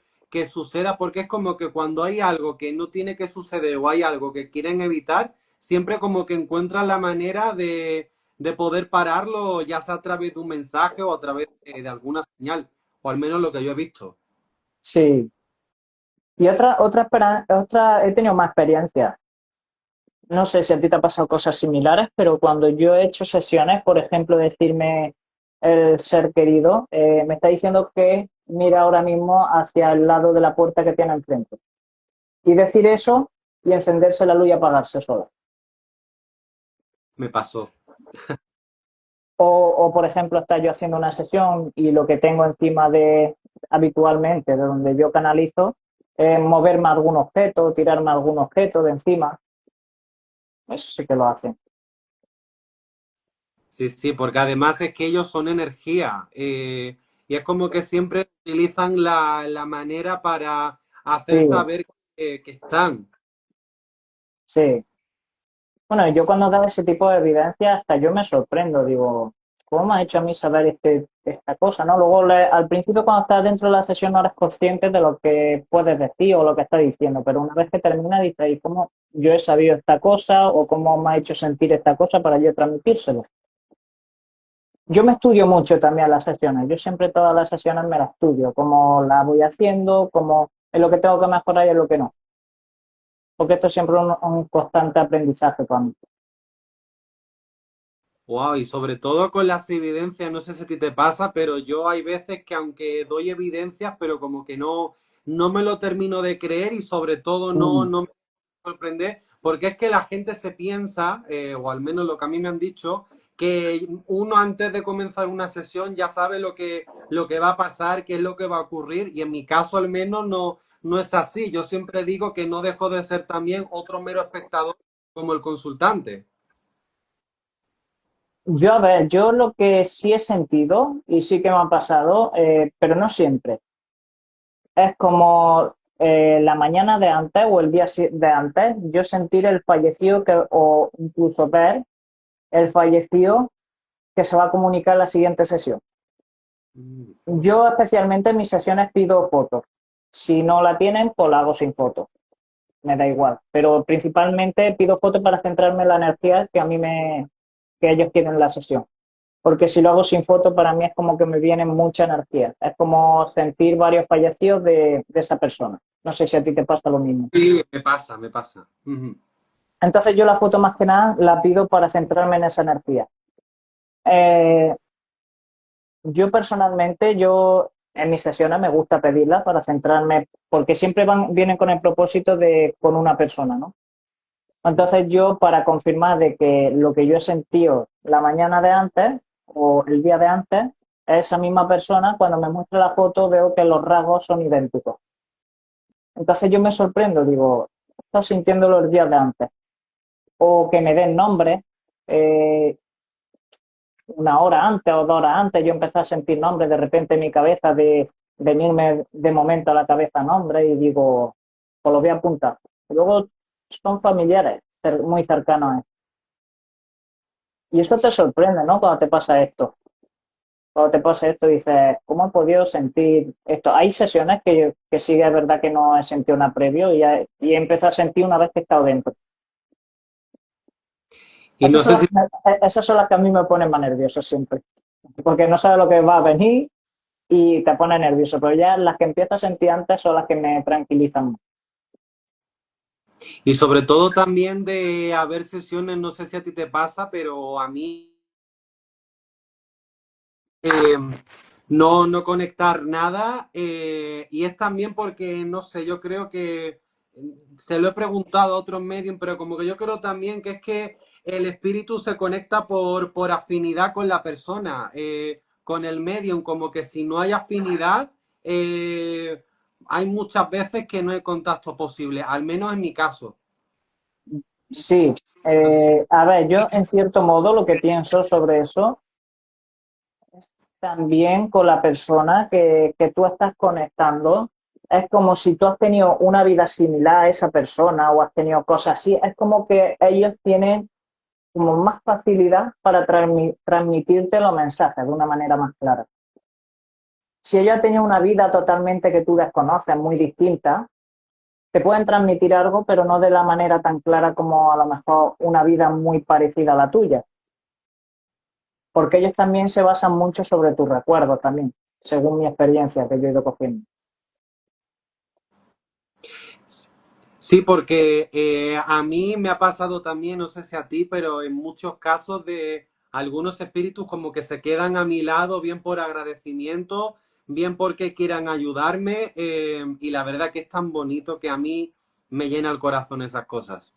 suceda, porque es como que cuando hay algo que no tiene que suceder o hay algo que quieren evitar, siempre como que encuentran la manera de poder pararlo, ya sea a través de un mensaje o a través de alguna señal, o al menos lo que yo he visto. Sí. Y he tenido más experiencias. No sé si a ti te ha pasado cosas similares, pero cuando yo he hecho sesiones, por ejemplo, decirme el ser querido, me está diciendo que mira ahora mismo hacia el lado de la puerta que tiene enfrente. Y decir eso y encenderse la luz y apagarse sola. me pasó. Por ejemplo, estar yo haciendo una sesión y lo que tengo encima de habitualmente, de donde yo canalizo, es moverme algún objeto, tirarme algún objeto de encima. Eso sí que lo hacen. Sí, sí, porque además es que ellos son energía y es como que siempre utilizan la manera para Sí, hacer saber que están. sí. Bueno, yo cuando da ese tipo de evidencia, hasta yo me sorprendo, digo, ¿cómo me ha hecho a mí saber esta cosa, no? Luego, al principio, cuando estás dentro de la sesión, no eres consciente de lo que puedes decir o lo que estás diciendo, pero una vez que termina, dices, ¿y cómo yo he sabido esta cosa o cómo me ha hecho sentir esta cosa para yo transmitírselo? Yo me estudio mucho también las sesiones, yo siempre todas las sesiones me las estudio, cómo las voy haciendo, cómo es lo que tengo que mejorar y es lo que no, porque esto es siempre un constante aprendizaje para mí. Wow, y sobre todo con las evidencias, no sé si a ti te pasa, pero yo hay veces que aunque doy evidencias, pero como que no me lo termino de creer y sobre todo Mm. no me sorprende, porque es que la gente se piensa, o al menos lo que a mí me han dicho, que uno antes de comenzar una sesión ya sabe lo que va a pasar, qué es lo que va a ocurrir, y en mi caso al menos no es así. Yo siempre digo que no dejo de ser también otro mero espectador como el consultante. Yo, a ver, yo lo que sí he sentido y sí que me ha pasado, pero no siempre, es como la mañana de antes o el día de antes, yo sentir el fallecido o incluso ver el fallecido que se va a comunicar en la siguiente sesión. Mm. Yo especialmente en mis sesiones pido fotos. Si no la tienen, pues la hago sin fotos. Me da igual. Pero principalmente pido fotos para centrarme en la energía que ellos quieren en la sesión. Porque si lo hago sin foto, para mí es como que me viene mucha energía. Es como sentir varios fallecidos de esa persona. No sé si a ti te pasa lo mismo. Sí, me pasa, me pasa. Ujú. Entonces yo la foto más que nada la pido para centrarme en esa energía. Eh, yo personalmente, yo en mis sesiones me gusta pedirla para centrarme, porque siempre vienen con el propósito de con una persona, ¿no? Entonces yo para confirmar de que lo que yo he sentido la mañana de antes o el día de antes, esa misma persona, cuando me muestra la foto veo que los rasgos son idénticos. Entonces yo me sorprendo, digo, estoy sintiendo los días de antes. O que me den nombre, eh, una hora antes o 2 horas antes, yo empecé a sentir nombres de repente en mi cabeza, de venirme de momento a la cabeza nombres y digo, pues lo voy a apuntar. Y luego son familiares muy cercanos a él. Y eso te sorprende, ¿no? Cuando te pasa esto. Cuando te pasa esto, dices, ¿cómo he podido sentir esto? Hay sesiones que sí es verdad que no he sentido una previo y he empezado a sentir una vez que he estado dentro. Y no sé si, Esas son las que a mí me ponen más nervioso siempre. Porque no sabes lo que va a venir y te pone nervioso. Pero ya las que empiezo a sentir antes son las que me tranquilizan más. y sobre todo también de haber sesiones, no sé si a ti te pasa, pero a mí eh, no conectar nada y es también porque, no sé, yo creo que se lo he preguntado a otros medios, pero como que yo creo también que es que el espíritu se conecta por afinidad con la persona, con el medium, como que si no hay afinidad, hay muchas veces que no hay contacto posible, al menos en mi caso. Sí, No sé si... a ver, yo en cierto modo lo que pienso sobre eso es también con la persona que tú estás conectando. Es como si tú has tenido una vida similar a esa persona o has tenido cosas así. Es como que ellos tienen como más facilidad para transmitirte los mensajes de una manera más clara. Si ellos han tenido una vida totalmente que tú desconoces, muy distinta, te pueden transmitir algo, pero no de la manera tan clara como a lo mejor una vida muy parecida a la tuya. Porque ellos también se basan mucho sobre tus recuerdos también, según mi experiencia que yo he ido cogiendo. Sí, porque a mí me ha pasado también, no sé si a ti, pero en muchos casos de algunos espíritus como que se quedan a mi lado, bien por agradecimiento, bien porque quieran ayudarme, y la verdad que es tan bonito que a mí me llena el corazón esas cosas.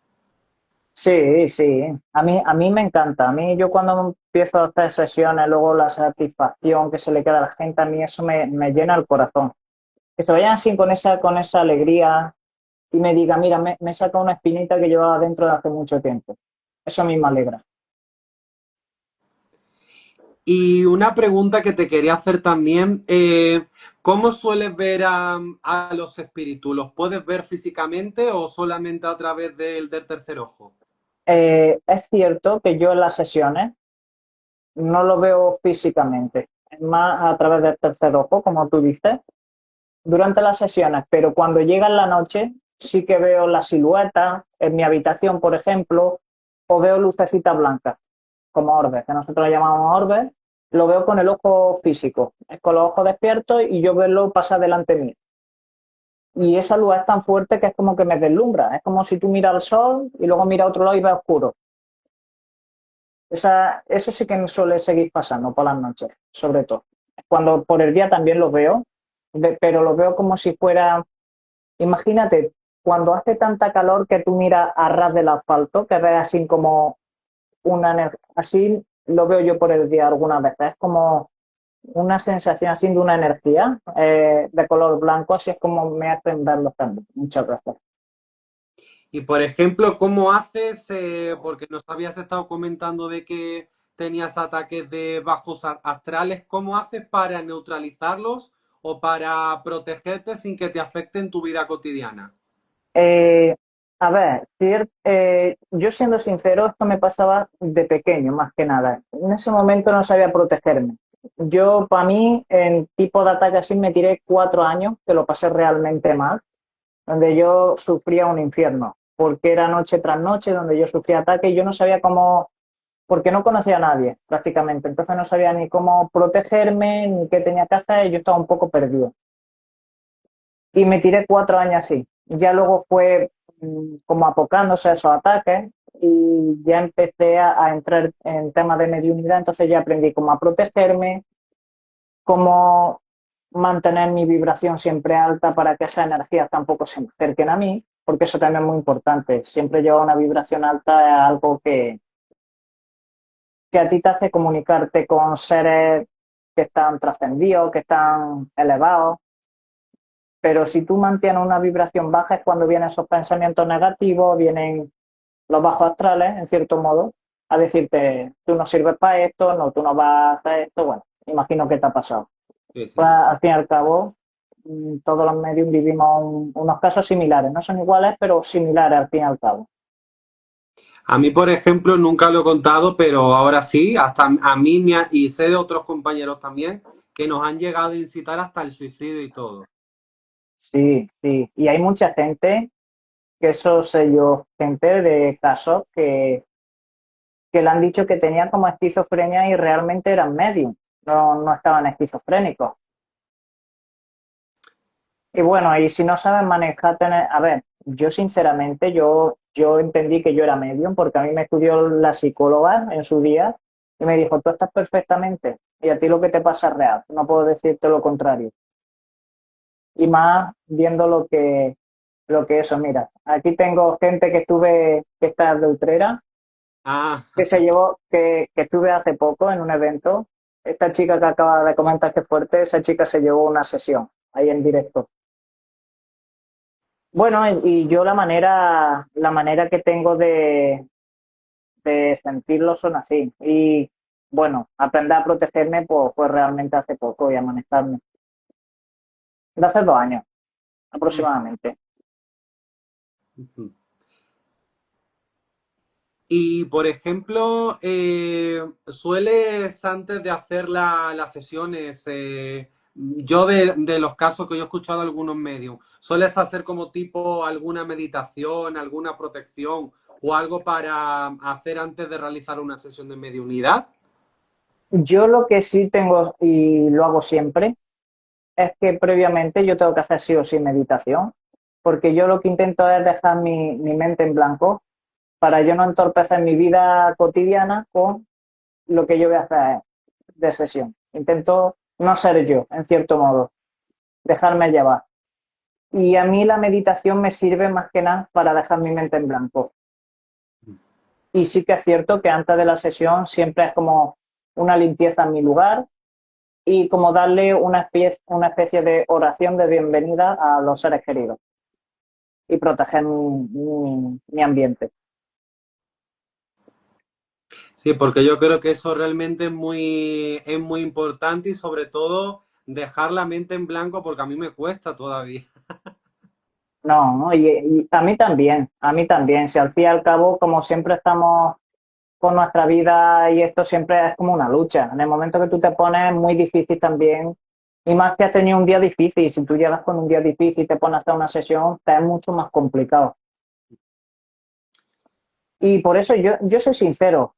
Sí, sí, a mí me encanta. A mí yo cuando empiezo a hacer sesiones, luego la satisfacción que se le queda a la gente, a mí eso me llena el corazón. Que se vayan así con esa alegría y me diga, mira, me saca una espinita que llevaba dentro de hace mucho tiempo. Eso a mí me alegra. Y una pregunta que te quería hacer también, ¿cómo sueles ver a los espíritus? ¿Los puedes ver físicamente o solamente a través del tercer ojo? Es cierto que yo en las sesiones no lo veo físicamente, es más a través del tercer ojo, como tú dices, durante las sesiones, pero cuando llega la noche sí que veo la silueta en mi habitación, por ejemplo, o veo lucecitas blancas, como orbes, que nosotros llamamos orbes, lo veo con el ojo físico, es con los ojos despiertos y yo verlo pasar delante mío. Y esa luz es tan fuerte que es como que me deslumbra, es como si tú miras al sol y luego miras a otro lado y ves oscuro. Eso sí que me suele seguir pasando por las noches, sobre todo. Cuando por el día también lo veo, pero lo veo como si fuera, imagínate, cuando hace tanta calor que tú miras a ras del asfalto, que ves así como una energía, así lo veo yo por el día algunas veces, es como una sensación así de una energía de color blanco, así es como me hacen verlos también, muchas veces. Y por ejemplo, ¿cómo haces? Porque nos habías estado comentando de que tenías ataques de bajos astrales, ¿cómo haces para neutralizarlos o para protegerte sin que te afecten tu vida cotidiana? Eh, a ver, yo siendo sincero, esto me pasaba de pequeño, más que nada. En ese momento no sabía protegerme. Yo, para mí, en tipo de ataque así, me tiré 4 años, que lo pasé realmente mal, donde yo sufría un infierno, porque era noche tras noche, donde yo sufría ataques y yo no sabía cómo, porque no conocía a nadie prácticamente, entonces no sabía ni cómo protegerme, ni qué tenía que hacer, y yo estaba un poco perdido. Y me tiré 4 años así. Ya luego fue como apocándose esos ataques y ya empecé a entrar en temas de mediunidad, entonces ya aprendí cómo a protegerme, cómo mantener mi vibración siempre alta para que esas energías tampoco se me acerquen a mí, porque eso también es muy importante. Siempre llevar una vibración alta es algo que a ti te hace comunicarte con seres que están trascendidos, que están elevados. Pero si tú mantienes una vibración baja es cuando vienen esos pensamientos negativos, vienen los bajos astrales, en cierto modo, a decirte, tú no sirves para esto, no, tú no vas a hacer esto. Bueno, imagino que te ha pasado. Sí, Pues, sí. al fin y al cabo, todos los medios vivimos unos casos similares. No son iguales, pero similares al fin y al cabo. A mí, por ejemplo, nunca lo he contado, pero ahora sí, hasta a mí y sé de otros compañeros también que nos han llegado a incitar hasta el suicidio y todo. Sí, sí. Y hay mucha gente, que eso sé yo, gente de casos que le han dicho que tenían como esquizofrenia y realmente eran medium, no estaban esquizofrénicos. Y bueno, y si no saben manejar, a ver, yo sinceramente, yo entendí que yo era medium porque a mí me estudió la psicóloga en su día y me dijo, tú estás perfectamente y a ti lo que te pasa es real, no puedo decirte lo contrario. Y más viendo lo que eso, mira, aquí tengo gente que que está de Utrera, Ah, que estuve hace poco en un evento. Esta chica que acaba de comentar que es fuerte, esa chica se llevó una sesión ahí en directo. Bueno, y yo la manera que tengo de sentirlo son así. Y bueno, aprender a protegerme pues realmente hace poco y a manejarme. De hace 2 años aproximadamente. y por ejemplo, sueles antes de hacer las sesiones, yo de los casos que yo he escuchado algunos medios, ¿sueles hacer como tipo alguna meditación, alguna protección o algo para hacer antes de realizar una sesión de mediunidad? Yo lo que sí tengo y lo hago siempre es que previamente yo tengo que hacer sí o sí meditación, porque yo lo que intento es dejar mi mente en blanco para yo no entorpecer mi vida cotidiana con lo que yo voy a hacer de sesión. Intento no ser yo, en cierto modo, dejarme llevar. Y a mí la meditación me sirve más que nada para dejar mi mente en blanco. Y sí que es cierto que antes de la sesión siempre es como una limpieza en mi lugar y como darle una especie de oración de bienvenida a los seres queridos y proteger mi ambiente. Sí, porque yo creo que eso realmente es muy importante y sobre todo dejar la mente en blanco porque a mí me cuesta todavía. No, no, y a mí también, si al fin y al cabo, como siempre estamos con nuestra vida y esto siempre es como una lucha. En el momento que tú te pones muy difícil también, y más que has tenido un día difícil, si tú llegas con un día difícil y te pones a hacer una sesión, te es mucho más complicado. Y por eso yo soy sincero.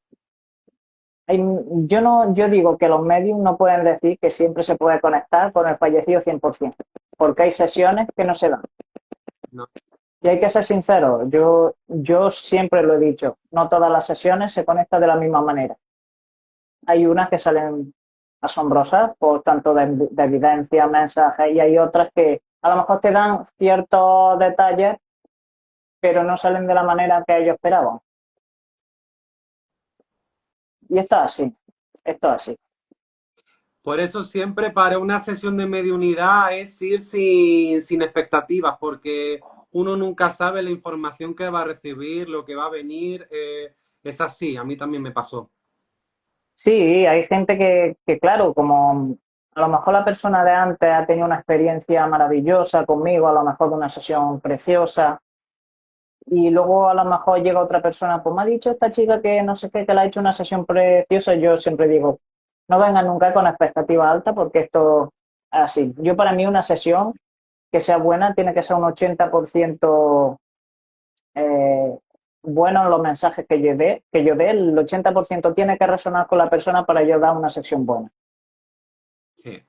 Yo no, yo digo que los medios no pueden decir que siempre se puede conectar con el fallecido 100%, porque hay sesiones que no se dan. No, Y hay que ser sincero, yo siempre lo he dicho, no todas las sesiones se conectan de la misma manera. Hay unas que salen asombrosas por tanto de evidencia, mensajes, y hay otras que a lo mejor te dan ciertos detalles, pero no salen de la manera que ellos esperaban. Y esto es así. por eso siempre para una sesión de mediunidad es ir sin expectativas, porque uno nunca sabe la información que va a recibir, lo que va a venir. Es así, a mí también me pasó. Sí, hay gente claro, como a lo mejor la persona de antes ha tenido una experiencia maravillosa conmigo, a lo mejor de una sesión preciosa, y luego a lo mejor llega otra persona, pues me ha dicho esta chica que no sé qué, que le ha hecho una sesión preciosa, yo siempre digo, no vengan nunca con expectativa alta porque esto es así. Yo para mí una sesión que sea buena tiene que ser un 80% eh, bueno en los mensajes que yo dé, el 80% tiene que resonar con la persona para yo dar una sesión buena. Sí.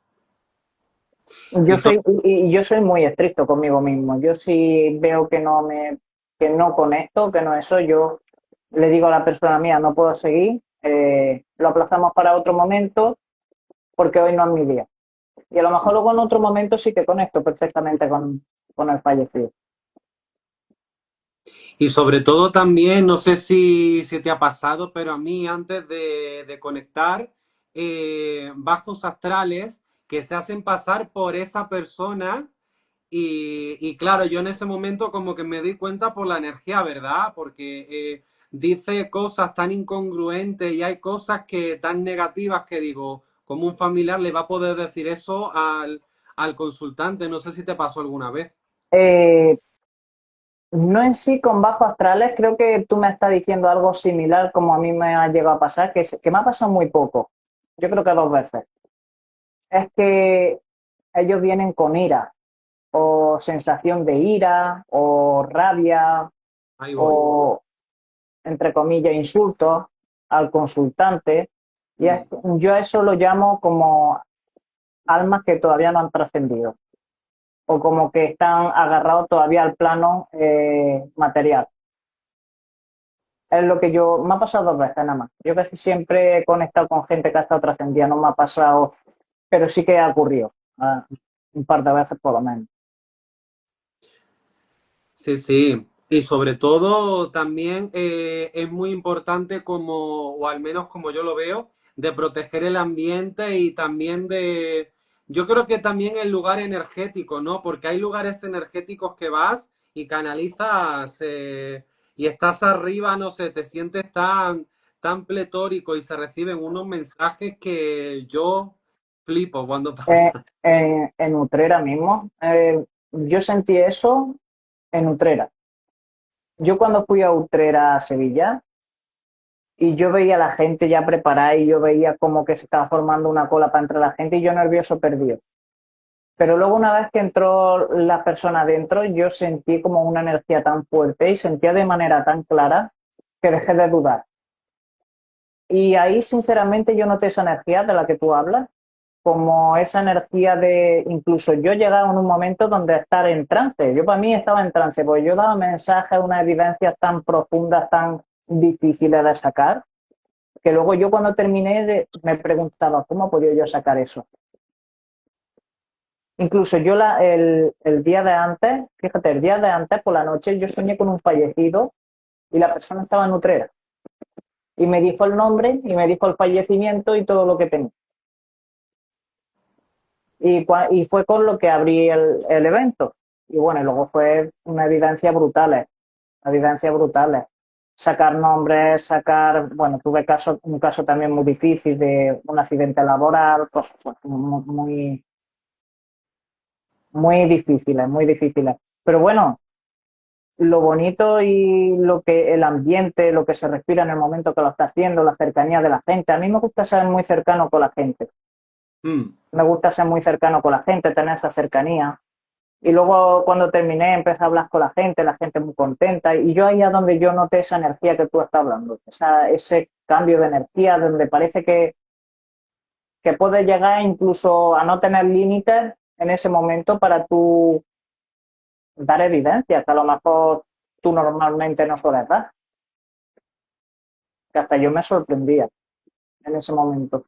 Yo Y so- soy, y yo soy muy estricto conmigo mismo. Yo si veo que no conecto, que no eso, yo le digo a la persona mía, no puedo seguir, lo aplazamos para otro momento porque hoy no es mi día. Y a lo mejor luego en otro momento sí que conecto perfectamente con el fallecido. Y sobre todo también, no sé si te ha pasado, pero a mí antes de conectar, bajos astrales que se hacen pasar por esa persona y claro, yo en ese momento como que me di cuenta por la energía, ¿verdad? Porque dice cosas tan incongruentes y hay cosas que tan negativas que digo, ¿cómo un familiar le va a poder decir eso al consultante? No sé si te pasó alguna vez. Eh, no en sí con bajos astrales, creo que tú me estás diciendo algo similar como a mí me ha llegado a pasar, que me ha pasado muy poco. Yo creo que dos veces. Es que ellos vienen con ira, o sensación de ira, o rabia, Ahí voy. o, entre comillas, insultos al consultante. Mm. Yo a eso lo llamo como almas que todavía no han trascendido, o como que están agarrados todavía al plano material. Es lo que me ha pasado dos veces nada más. Yo casi siempre he conectado con gente que ha estado trascendida, no me ha pasado, pero sí que ha ocurrido, un par de veces por lo menos. Sí, sí. Y sobre todo también es muy importante como, o al menos como yo lo veo, de proteger el ambiente y también yo creo que también el lugar energético, ¿no? Porque hay lugares energéticos que vas y canalizas y estás arriba, no sé, te sientes tan pletórico y se reciben unos mensajes que yo flipo cuando Eh, pasa. en Utrera mismo, yo sentí eso en Utrera. Yo cuando fui a Utrera a Sevilla y yo veía a la gente ya preparada y yo veía como que se estaba formando una cola para entrar la gente y yo nervioso perdido. Pero luego una vez que entró la persona dentro, yo sentí como una energía tan fuerte y sentía de manera tan clara que dejé de dudar. Y ahí, sinceramente, yo noté esa energía de la que tú hablas, como esa energía de, incluso yo llegaba en un momento donde estar en trance. Yo para mí estaba en trance, porque yo daba mensajes, unas evidencias tan profundas, tan difíciles de sacar, que luego yo cuando terminé me preguntaba, ¿cómo he podido yo sacar eso? Incluso yo el día de antes, fíjate, el día de antes por la noche yo soñé con un fallecido y la persona estaba en Utrera. y me dijo el nombre y me dijo el fallecimiento y todo lo que tenía. Y fue con lo que abrí el evento. Y bueno, y luego fue una evidencia brutal, evidencias brutales. Sacar nombres, bueno, tuve un caso también muy difícil de un accidente laboral, cosas pues, muy, muy difíciles, muy difíciles. Pero bueno, lo bonito y lo que el ambiente, lo que se respira en el momento que lo está haciendo, la cercanía de la gente. A mí me gusta ser muy cercano con la gente. Mm. Me gusta ser muy cercano con la gente, tener esa cercanía. Y luego cuando terminé empecé a hablar con la gente muy contenta. Y yo ahí es donde yo noté esa energía que tú estás hablando, ese cambio de energía donde parece que puedes llegar incluso a no tener límites en ese momento para tú dar evidencia, que a lo mejor tú normalmente no sueles dar. Que hasta yo me sorprendía en ese momento.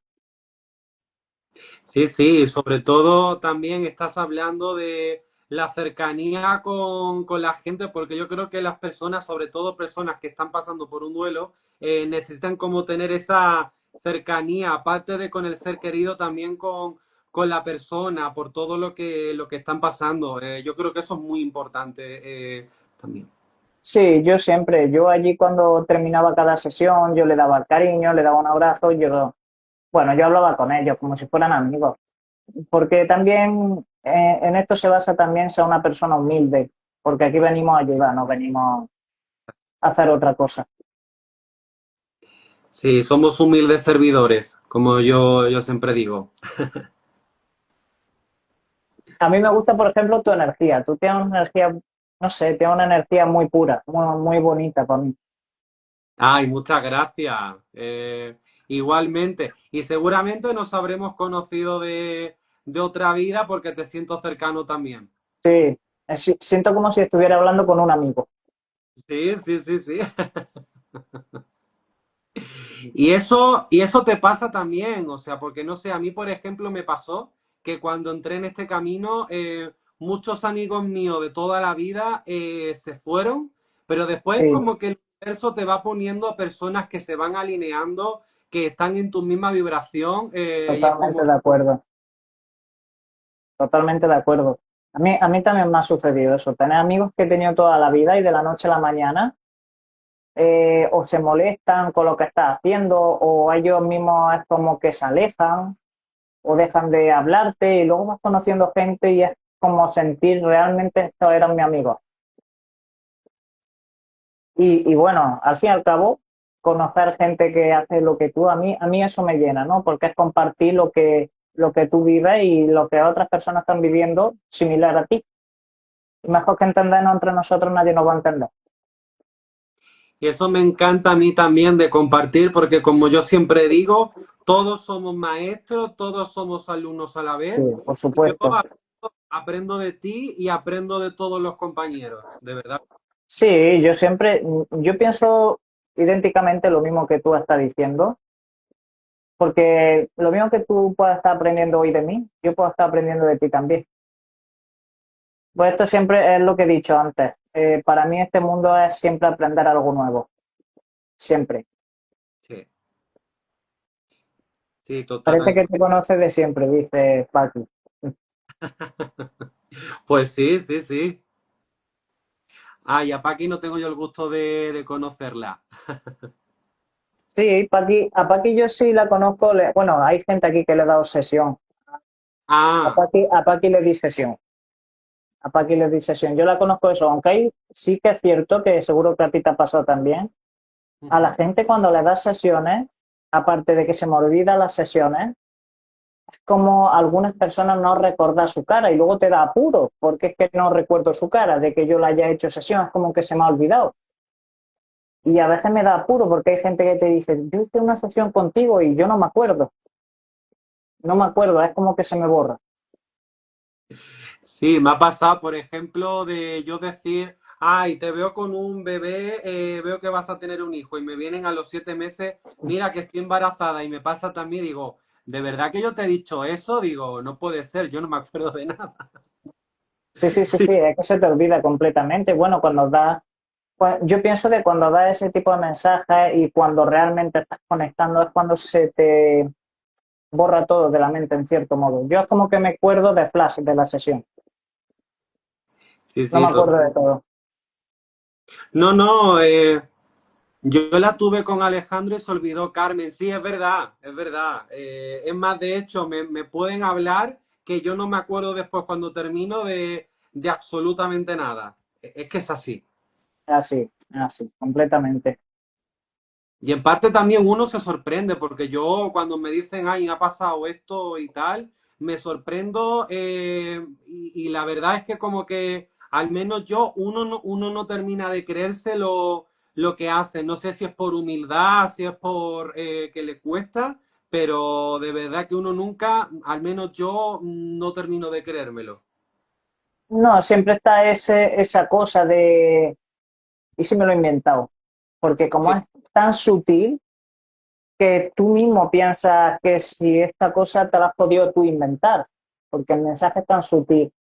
Sí, sí, sobre todo también estás hablando de la cercanía con la gente, porque yo creo que las personas, sobre todo personas que están pasando por un duelo, necesitan como tener esa cercanía, aparte de con el ser querido, también con la persona, por todo lo que están pasando. Yo creo que eso es muy importante también. Sí, yo allí cuando terminaba cada sesión, yo le daba el cariño, le daba un abrazo, bueno, yo hablaba con ellos como si fueran amigos, porque también en esto se basa también ser una persona humilde, porque aquí venimos a ayudar, no venimos a hacer otra cosa. Sí, somos humildes servidores, como yo siempre digo. A mí me gusta, por ejemplo, tu energía. Tú tienes una energía, no sé, tienes una energía muy pura, muy bonita para mí. Ay, muchas gracias. Igualmente. Y seguramente nos habremos conocido de otra vida porque te siento cercano también. Sí, siento como si estuviera hablando con un amigo. Sí, sí, sí, sí. Y eso te pasa también, o sea, porque no sé, a mí, por ejemplo, me pasó que cuando entré en este camino, muchos amigos míos de toda la vida se fueron, pero después Sí, como que el universo te va poniendo a personas que se van alineando, que están en tu misma vibración, y es totalmente como, de acuerdo. Totalmente de acuerdo. A mí también me ha sucedido eso, tener amigos que he tenido toda la vida y de la noche a la mañana o se molestan con lo que estás haciendo o ellos mismos es como que se alejan o dejan de hablarte y luego vas conociendo gente y es como sentir realmente estos eran mis amigos. Y bueno, al fin y al cabo, conocer gente que hace lo que tú, a mí eso me llena, ¿no? Porque es compartir lo que tú vives y lo que otras personas están viviendo similar a ti. Y mejor que entendernos entre nosotros, nadie nos va a entender. y eso me encanta a mí también de compartir, porque como yo siempre digo, todos somos maestros, todos somos alumnos a la Sí, vez, por y yo supuesto. aprendo de ti y aprendo de todos los compañeros, de verdad. Sí, yo pienso idénticamente lo mismo que tú estás diciendo, porque lo mismo que tú puedas estar aprendiendo hoy de mí, yo puedo estar aprendiendo de ti también. Pues esto siempre es lo que he dicho antes. Para mí este mundo es siempre aprender algo nuevo, siempre. Sí, sí, Parece que totalmente. te conoces de siempre, dice Paqui. Pues sí, sí, sí. Ah, y a Paqui no tengo yo el gusto de conocerla. Sí, a Paqui yo sí la conozco. Bueno, hay gente aquí que le ha dado sesión. Ah, A Paqui le di sesión. A Paqui le di sesión. Yo la conozco eso, aunque sí que es cierto que seguro que a ti te ha pasado también. A la ujú. gente cuando le das sesiones, aparte de que se me olvida las sesiones, es como algunas personas no recordar su cara y luego te da apuro, porque es que no recuerdo su cara, de que yo le haya hecho sesión, es como que se me ha olvidado. Y a veces me da apuro porque hay gente que te dice, yo hice una sesión contigo y yo no me acuerdo, no me acuerdo, es como que se me borra. Sí, me ha pasado, por ejemplo, de yo decir, ay, te veo con un bebé, veo que vas a tener un hijo, y me vienen a los 7 meses, mira que estoy embarazada, y me pasa también, digo, ¿de verdad que yo te he dicho eso? Digo, no puede ser, yo no me acuerdo de nada. Sí, sí, sí, sí, es que se te olvida completamente. Bueno, Yo pienso que cuando das ese tipo de mensajes y cuando realmente estás conectando es cuando se te borra todo de la mente en cierto modo. Yo es como que me acuerdo de flash de la sesión, Sí, no me sí, acuerdo de todo. No, no, yo la tuve con Alejandro y se olvidó Carmen. Sí, es verdad, es verdad. Es más, de hecho, me pueden hablar que yo no me acuerdo después cuando termino de absolutamente nada. Es que es así. Así, así, completamente. Y en parte también uno se sorprende, porque yo cuando me dicen, ay, ha pasado esto y tal, me sorprendo y la verdad es que como que al menos yo, uno no termina de creerse lo que hace. No sé si es por humildad, si es por que le cuesta, pero de verdad que uno nunca, al menos yo, no termino de creérmelo. No, siempre está esa cosa de, ¿y si me lo he inventado? Porque como Sí, es tan sutil que tú mismo piensas que si esta cosa te la has podido tú inventar, porque el mensaje es tan sutil.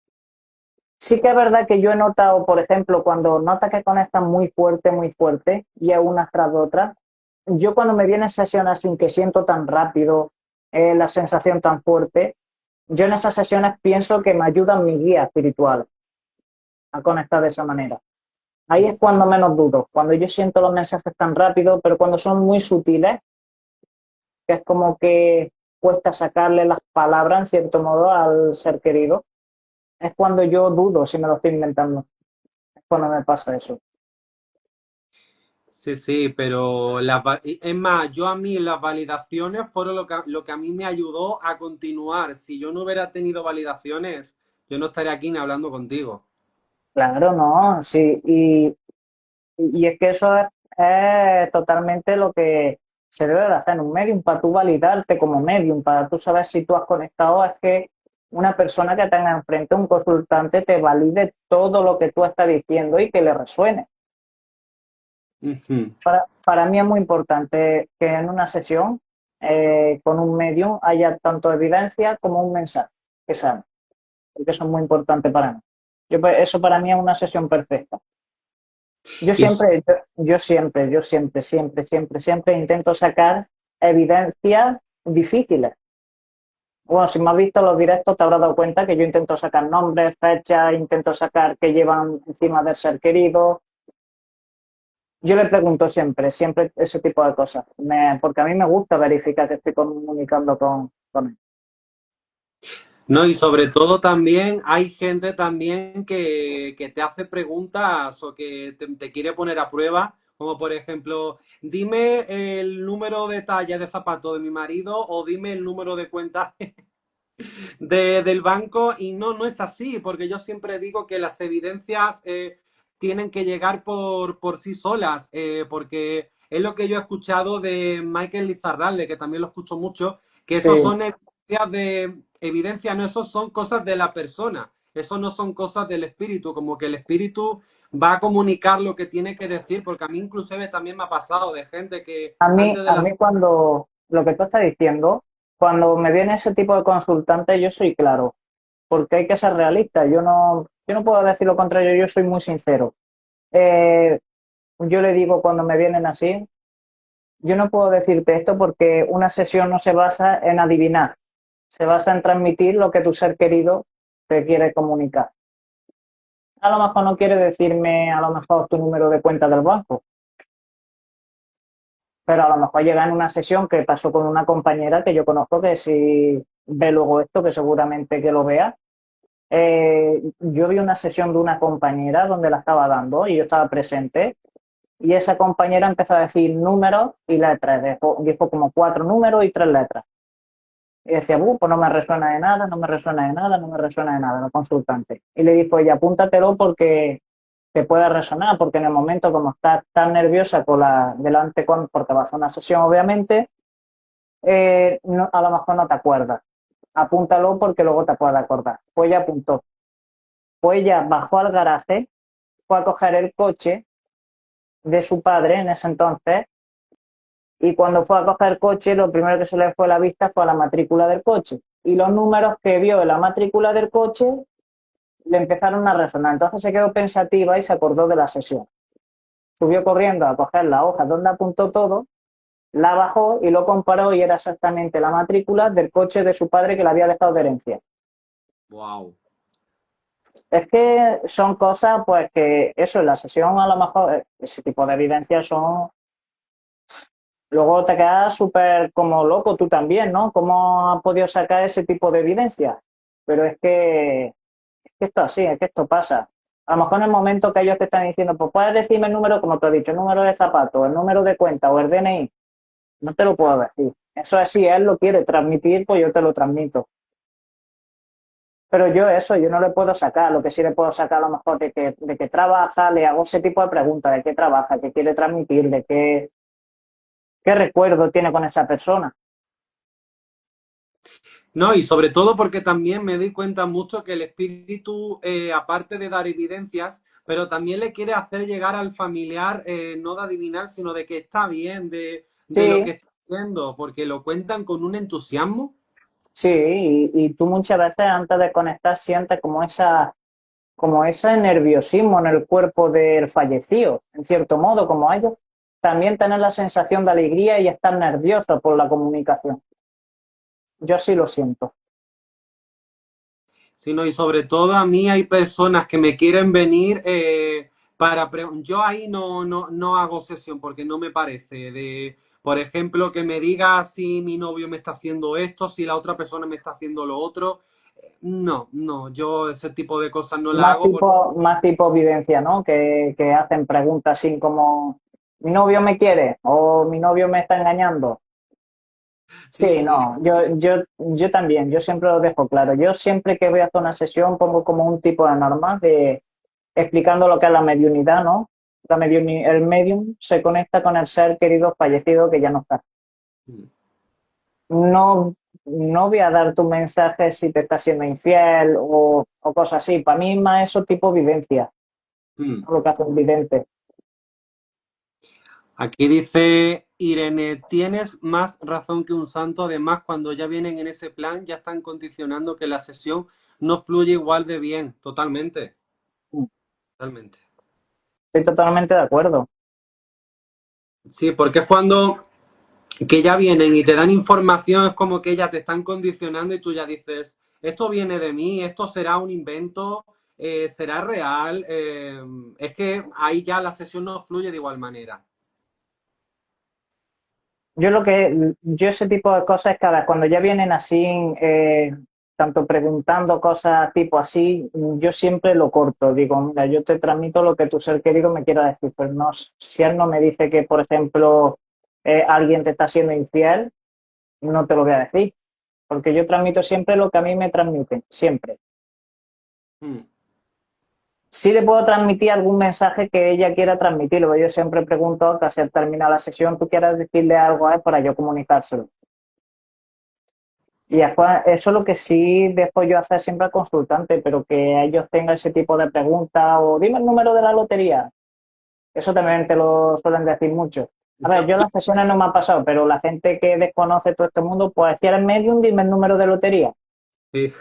Sí que es verdad que yo he notado, por ejemplo, cuando notas que conectan muy fuerte, y es una tras de otra, yo cuando me vienen sesiones sin que siento tan rápido la sensación tan fuerte, yo en esas sesiones pienso que me ayudan mis guías espirituales a conectar de esa manera. Ahí es cuando menos dudo, cuando yo siento los mensajes tan rápido, pero cuando son muy sutiles, que es como que cuesta sacarle las palabras, en cierto modo, al ser querido, es cuando yo dudo si me lo estoy inventando, es cuando me pasa eso. sí, sí, pero es más, yo a mí las validaciones fueron lo que a mí me ayudó a continuar. Si yo no hubiera tenido validaciones, yo no estaría aquí ni hablando contigo. Claro, no, sí, y es que eso es totalmente lo que se debe de hacer en un medium, para tú validarte como medium, para tú saber si tú has conectado, es que una persona que tenga enfrente, un consultante, te valide todo lo que tú estás diciendo y que le resuene. Ujú. Para mí es muy importante que en una sesión con un medium haya tanto evidencia como un mensaje que sea, porque eso es muy importante para mí. Eso para mí es una sesión perfecta. Yo Y s- siempre, siempre intento sacar evidencias difíciles. Bueno, si me has visto los directos te habrás dado cuenta que yo intento sacar nombres, fechas, intento sacar que llevan encima del ser querido. Yo le pregunto siempre ese tipo de cosas, porque a mí me gusta verificar que estoy comunicando con él. no, y sobre todo también hay gente también que te hace preguntas o que te quiere poner a prueba, como por ejemplo, dime el número de talla de zapato de mi marido o dime el número de cuenta del banco y no, no es así, porque yo siempre digo que las evidencias tienen que llegar por sí solas, porque es lo que yo he escuchado de Michael Lizarralde, que también lo escucho mucho, que Sí, esos son evidencias de evidencia, no, esos son cosas de la persona, eso no son cosas del espíritu, como que el espíritu va a comunicar lo que tiene que decir, porque a mí inclusive también me ha pasado de gente que antes de a las... mí cuando lo que tú estás diciendo, cuando me viene ese tipo de consultante, yo soy claro, porque hay que ser realista. Yo no puedo decir lo contrario, yo soy muy sincero. Eh, yo le digo cuando me vienen así, yo no puedo decirte esto porque una sesión no se basa en adivinar, se basa en transmitir lo que tu ser querido te quiere comunicar. A lo mejor no quiere decirme a lo mejor tu número de cuenta del banco, pero a lo mejor llega en una sesión que pasó con una compañera que yo conozco que si ve luego esto, que seguramente que lo vea. Yo vi una sesión de una compañera donde la estaba dando y yo estaba presente y esa compañera empezó a decir números y letras, dijo como cuatro números y tres letras. Y decía, pues no me resuena de nada, no me resuena de nada, no me resuena de nada, la consultante. Y le dijo ella, apúntatelo porque te puede resonar, porque en el momento como estás tan nerviosa con porque vas a una sesión obviamente, a lo mejor no te acuerdas. Apúntalo porque luego te puedes acordar. Pues ella apuntó. Pues ella bajó al garaje, fue a coger el coche de su padre en ese entonces, y cuando fue a coger el coche, lo primero que se le fue a la vista fue a la matrícula del coche. Y los números que vio en la matrícula del coche le empezaron a resonar. Entonces se quedó pensativa y se acordó de la sesión. subió corriendo a coger la hoja donde apuntó todo, la bajó y lo comparó y era exactamente la matrícula del coche de su padre que le había dejado de herencia. Wow. Es que son cosas, pues que eso en la sesión a lo mejor, ese tipo de evidencias son. Luego te quedas súper como loco tú también, ¿no? ¿Cómo has podido sacar ese tipo de evidencia? Pero es que esto así, es que esto pasa. A lo mejor en el momento que ellos te están diciendo, pues puedes decirme el número, como te he dicho, el número de zapato, el número de cuenta o el DNI, no te lo puedo decir. Eso es si él lo quiere transmitir, pues yo te lo transmito. Pero yo eso, yo no le puedo sacar. Lo que sí le puedo sacar a lo mejor de que trabaja, le hago ese tipo de preguntas, de qué trabaja, qué quiere transmitir, de qué recuerdo tiene con esa persona. No, y sobre todo porque también me doy cuenta mucho que el espíritu, aparte de dar evidencias, pero también le quiere hacer llegar al familiar, no de adivinar, sino de que está bien, de lo que Sí, está haciendo, porque lo cuentan con un entusiasmo. sí, y tú muchas veces antes de conectar sientes como ese nerviosismo en el cuerpo del fallecido, en cierto modo, como ellos. También tener la sensación de alegría y estar nervioso por la comunicación. Yo así lo siento. Sino y sobre todo a mí hay personas que me quieren venir yo ahí no hago sesión porque no me parece de, por ejemplo, que me diga si mi novio me está haciendo esto, si la otra persona me está haciendo lo otro. No, yo ese tipo de cosas no la hago porque Más tipo evidencia, ¿no? Que hacen preguntas así como, ¿mi novio me quiere? ¿O mi novio me está engañando? sí, Sí, sí. no, yo también, yo siempre lo dejo claro. Yo siempre que voy a hacer una sesión pongo como un tipo de norma de explicando lo que es la mediunidad, ¿no? El medium se conecta con el ser querido fallecido que ya no está. No, no voy a dar tu mensaje si te está siendo infiel o cosas así. Para mí más eso tipo vivencia, Mm. lo que hace un vidente. Aquí dice Irene, tienes más razón que un santo. Además, cuando ya vienen en ese plan, ya están condicionando que la sesión no fluye igual de bien. Totalmente, totalmente. Estoy totalmente de acuerdo. Sí, porque es cuando que ya vienen y te dan información, es como que ya te están condicionando y tú ya dices, esto viene de mí, esto será un invento, será real. Es que ahí ya la sesión no fluye de igual manera. Yo ese tipo de cosas, cada cuando ya vienen así, tanto preguntando cosas tipo así, yo siempre lo corto. Digo, mira, yo te transmito lo que tu ser querido me quiera decir, pero no, si él no me dice que, por ejemplo, alguien te está siendo infiel, no te lo voy a decir, porque yo transmito siempre lo que a mí me transmiten, siempre. Mm, Sí le puedo transmitir algún mensaje que ella quiera transmitirlo, pero yo siempre pregunto, casi al terminar la sesión, ¿tú quieres decirle algo a él para yo comunicárselo? Y después, eso es lo que sí dejo yo hacer siempre al consultante, pero que ellos tengan ese tipo de preguntas o dime el número de la lotería. Eso también te lo suelen decir mucho. A ver, yo en las sesiones no me ha pasado, pero la gente que desconoce todo este mundo, pues si eres medium, dime el número de lotería. sí.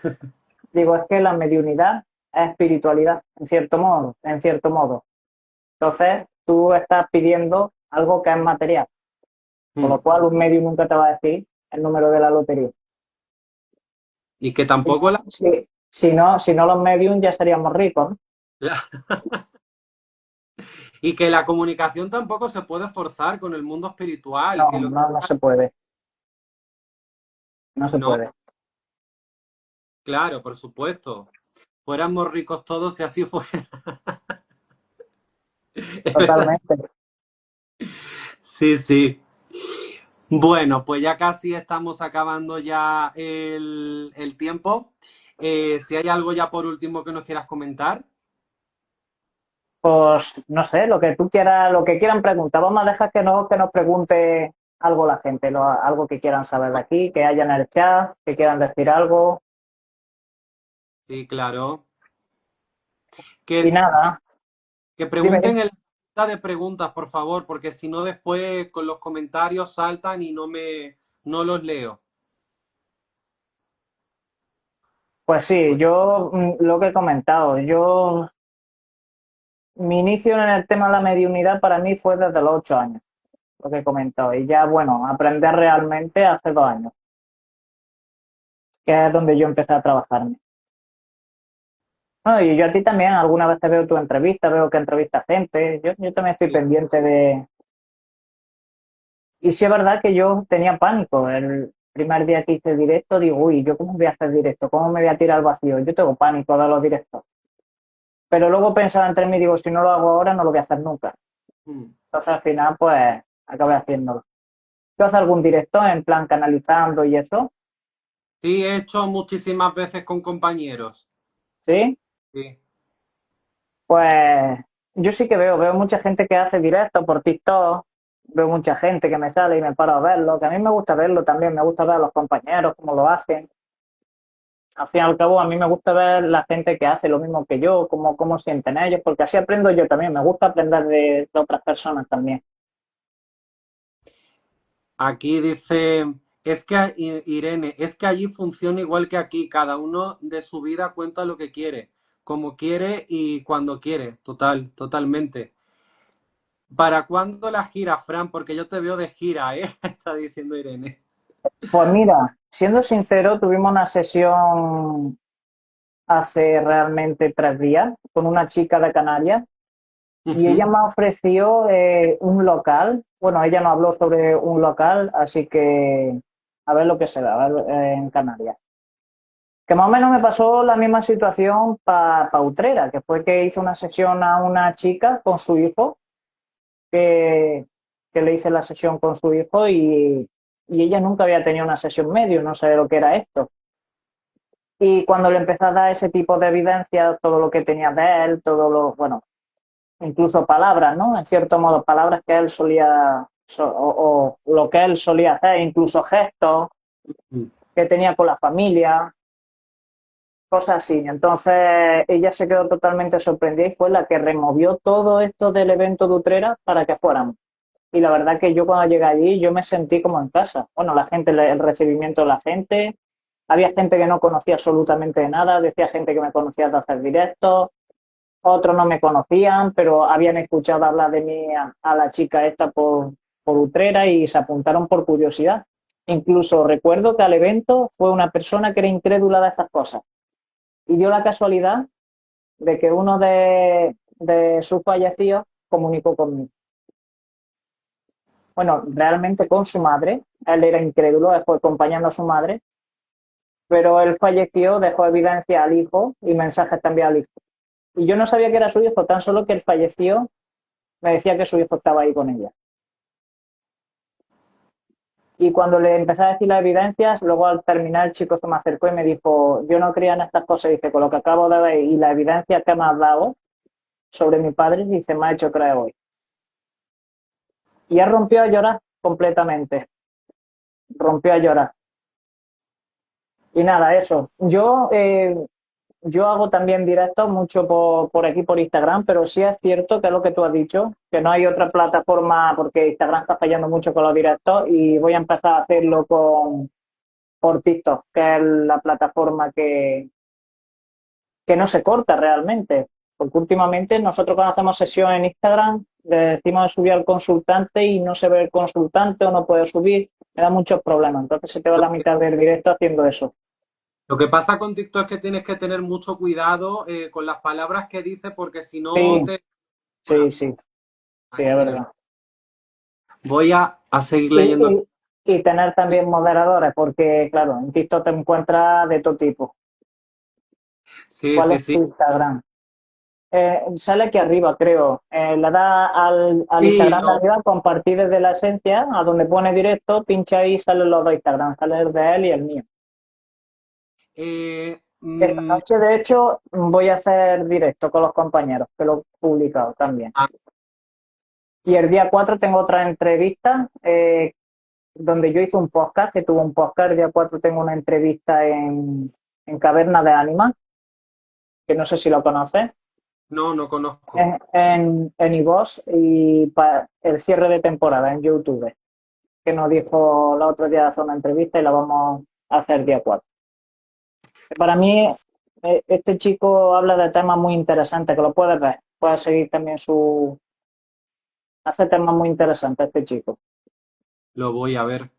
Digo, es que la mediunidad es espiritualidad, en cierto modo, en cierto modo. Entonces, tú estás pidiendo algo que es material, con lo Mm. cual un medium nunca te va a decir el número de la lotería. Y que tampoco la... Si no los medium ya seríamos ricos, ¿no? Y que la comunicación tampoco se puede forzar con el mundo espiritual, No, que lo... no, no se puede, no se No, puede, claro, por supuesto. Fuéramos ricos todos si así fuera. Es verdad. totalmente. Sí, sí. Bueno, pues ya casi estamos acabando ya el tiempo. Si hay algo ya por último que nos quieras comentar. Pues no sé, lo que tú quieras, lo que quieran preguntar, vamos a dejar que nos pregunte algo la gente, algo que quieran saber de aquí, que haya en el chat, que quieran decir algo. Sí, claro. Y Que, nada, que dime, pregunten dime. en la lista de preguntas, por favor, porque si no después con los comentarios saltan y no los leo. Pues sí, Pues, yo lo que he comentado, yo mi inicio en el tema de la mediunidad para mí fue desde los 8 años, lo que he comentado. Y ya, bueno, aprender realmente hace 2 años, que es donde yo empecé a trabajarme. No, y yo a ti también, alguna vez te veo tu entrevista, veo que entrevistas gente, yo también estoy Sí. pendiente de... Y sí es verdad que yo tenía pánico. El primer día que hice directo, digo, uy, ¿yo cómo voy a hacer directo? ¿Cómo me voy a tirar al vacío? Yo tengo pánico de los directos. Pero luego pensaba entre mí, digo, si no lo hago ahora, no lo voy a hacer nunca. Mm. Entonces al final, pues, acabé haciéndolo. ¿Tú haces algún directo en plan canalizando y eso? Sí, he hecho muchísimas veces con compañeros. ¿Sí? Sí. Pues yo sí que veo mucha gente que hace directo por TikTok, veo mucha gente que me sale y me paro a verlo, que a mí me gusta verlo también, me gusta ver a los compañeros, cómo lo hacen. Al fin y al cabo, a mí me gusta ver la gente que hace lo mismo que yo, cómo sienten ellos, porque así aprendo yo también, me gusta aprender de otras personas también. Aquí dice, es que Irene, es que allí funciona igual que aquí, cada uno de su vida cuenta lo que quiere, como quiere y cuando quiere, totalmente. ¿Para cuándo la gira, Fran? Porque yo te veo de gira, ¿eh? Está diciendo Irene. Pues mira, siendo sincero, tuvimos una sesión hace realmente 3 días con una chica de Canarias y ella Ujú. me ofreció un local. Bueno, ella no habló sobre un local, así que a ver lo que se da a ver, en Canarias. Que más o menos me pasó la misma situación para Utrera, que fue que hice una sesión a una chica con su hijo, que, que le hice la sesión con su hijo y ella nunca había tenido una sesión medio, no sabía lo que era esto. Y cuando le empecé a dar ese tipo de evidencia, todo lo que tenía de él, todo lo, bueno, incluso palabras, ¿no? En cierto modo, palabras que él solía, o lo que él solía hacer, incluso gestos Mm. que tenía con la familia, cosas así. Entonces ella se quedó totalmente sorprendida y fue la que removió todo esto del evento de Utrera para que fuéramos. Y la verdad que yo cuando llegué allí, yo me sentí como en casa. Bueno, la gente, el recibimiento de la gente, había gente que no conocía absolutamente nada, decía gente que me conocía de hacer directos, otros no me conocían, pero habían escuchado hablar de mí a la chica esta por Utrera y se apuntaron por curiosidad. Incluso recuerdo que al evento fue una persona que era incrédula de estas cosas y dio la casualidad de que uno de sus fallecidos comunicó conmigo. Bueno, realmente con su madre, él era incrédulo, él fue acompañando a su madre, pero él falleció, dejó evidencia al hijo y mensajes también al hijo. Y yo no sabía que era su hijo, tan solo que él falleció, me decía que su hijo estaba ahí con ella. Y cuando le empecé a decir las evidencias, luego al terminar el chico se me acercó y me dijo, yo no creía en estas cosas, dice, con lo que acabo de ver y la evidencia que me has dado sobre mi padre, dice, me ha hecho creer hoy. Y él rompió a llorar completamente, rompió a llorar. Y nada, eso. Yo hago también directos mucho por aquí, por Instagram, pero sí es cierto que es lo que tú has dicho, que no hay otra plataforma porque Instagram está fallando mucho con los directos y voy a empezar a hacerlo por TikTok, que es la plataforma que no se corta realmente. Porque últimamente nosotros cuando hacemos sesión en Instagram le decimos de subir al consultante y no se ve el consultante o no puede subir, me da muchos problemas. Entonces se te va Lo la que, mitad del directo haciendo eso. lo que pasa con TikTok es que tienes que tener mucho cuidado con las palabras que dices porque si no Sí, te... sí, sí, sí, es Aquí lo... verdad. Voy a seguir Y, leyendo. y, y tener también moderadores, porque claro, en TikTok te encuentras de todo tipo. Sí, ¿Cuál sí, es sí. tu Instagram? Sale aquí arriba, creo. Le da al Y Instagram de arriba, compartir desde la esencia, a donde pone directo, pincha ahí y salen los dos Instagram, sale el de él y el mío. eh, Esta mm, noche, de hecho, voy a hacer directo con los compañeros, que lo he publicado también. ah, Y el día 4 tengo otra entrevista donde yo hice un podcast, que tuvo un podcast. El día 4 tengo una entrevista en Caverna de Ánimas, que no sé si lo conoces, no, no conozco. en iVoox y para el cierre de temporada en YouTube, que nos dijo la otra día de hacer una entrevista y la vamos a hacer día 4. Para mí, este chico habla de temas muy interesantes, que lo puedes ver. pueda seguir también su... Hace temas muy interesantes este chico. Lo voy a ver.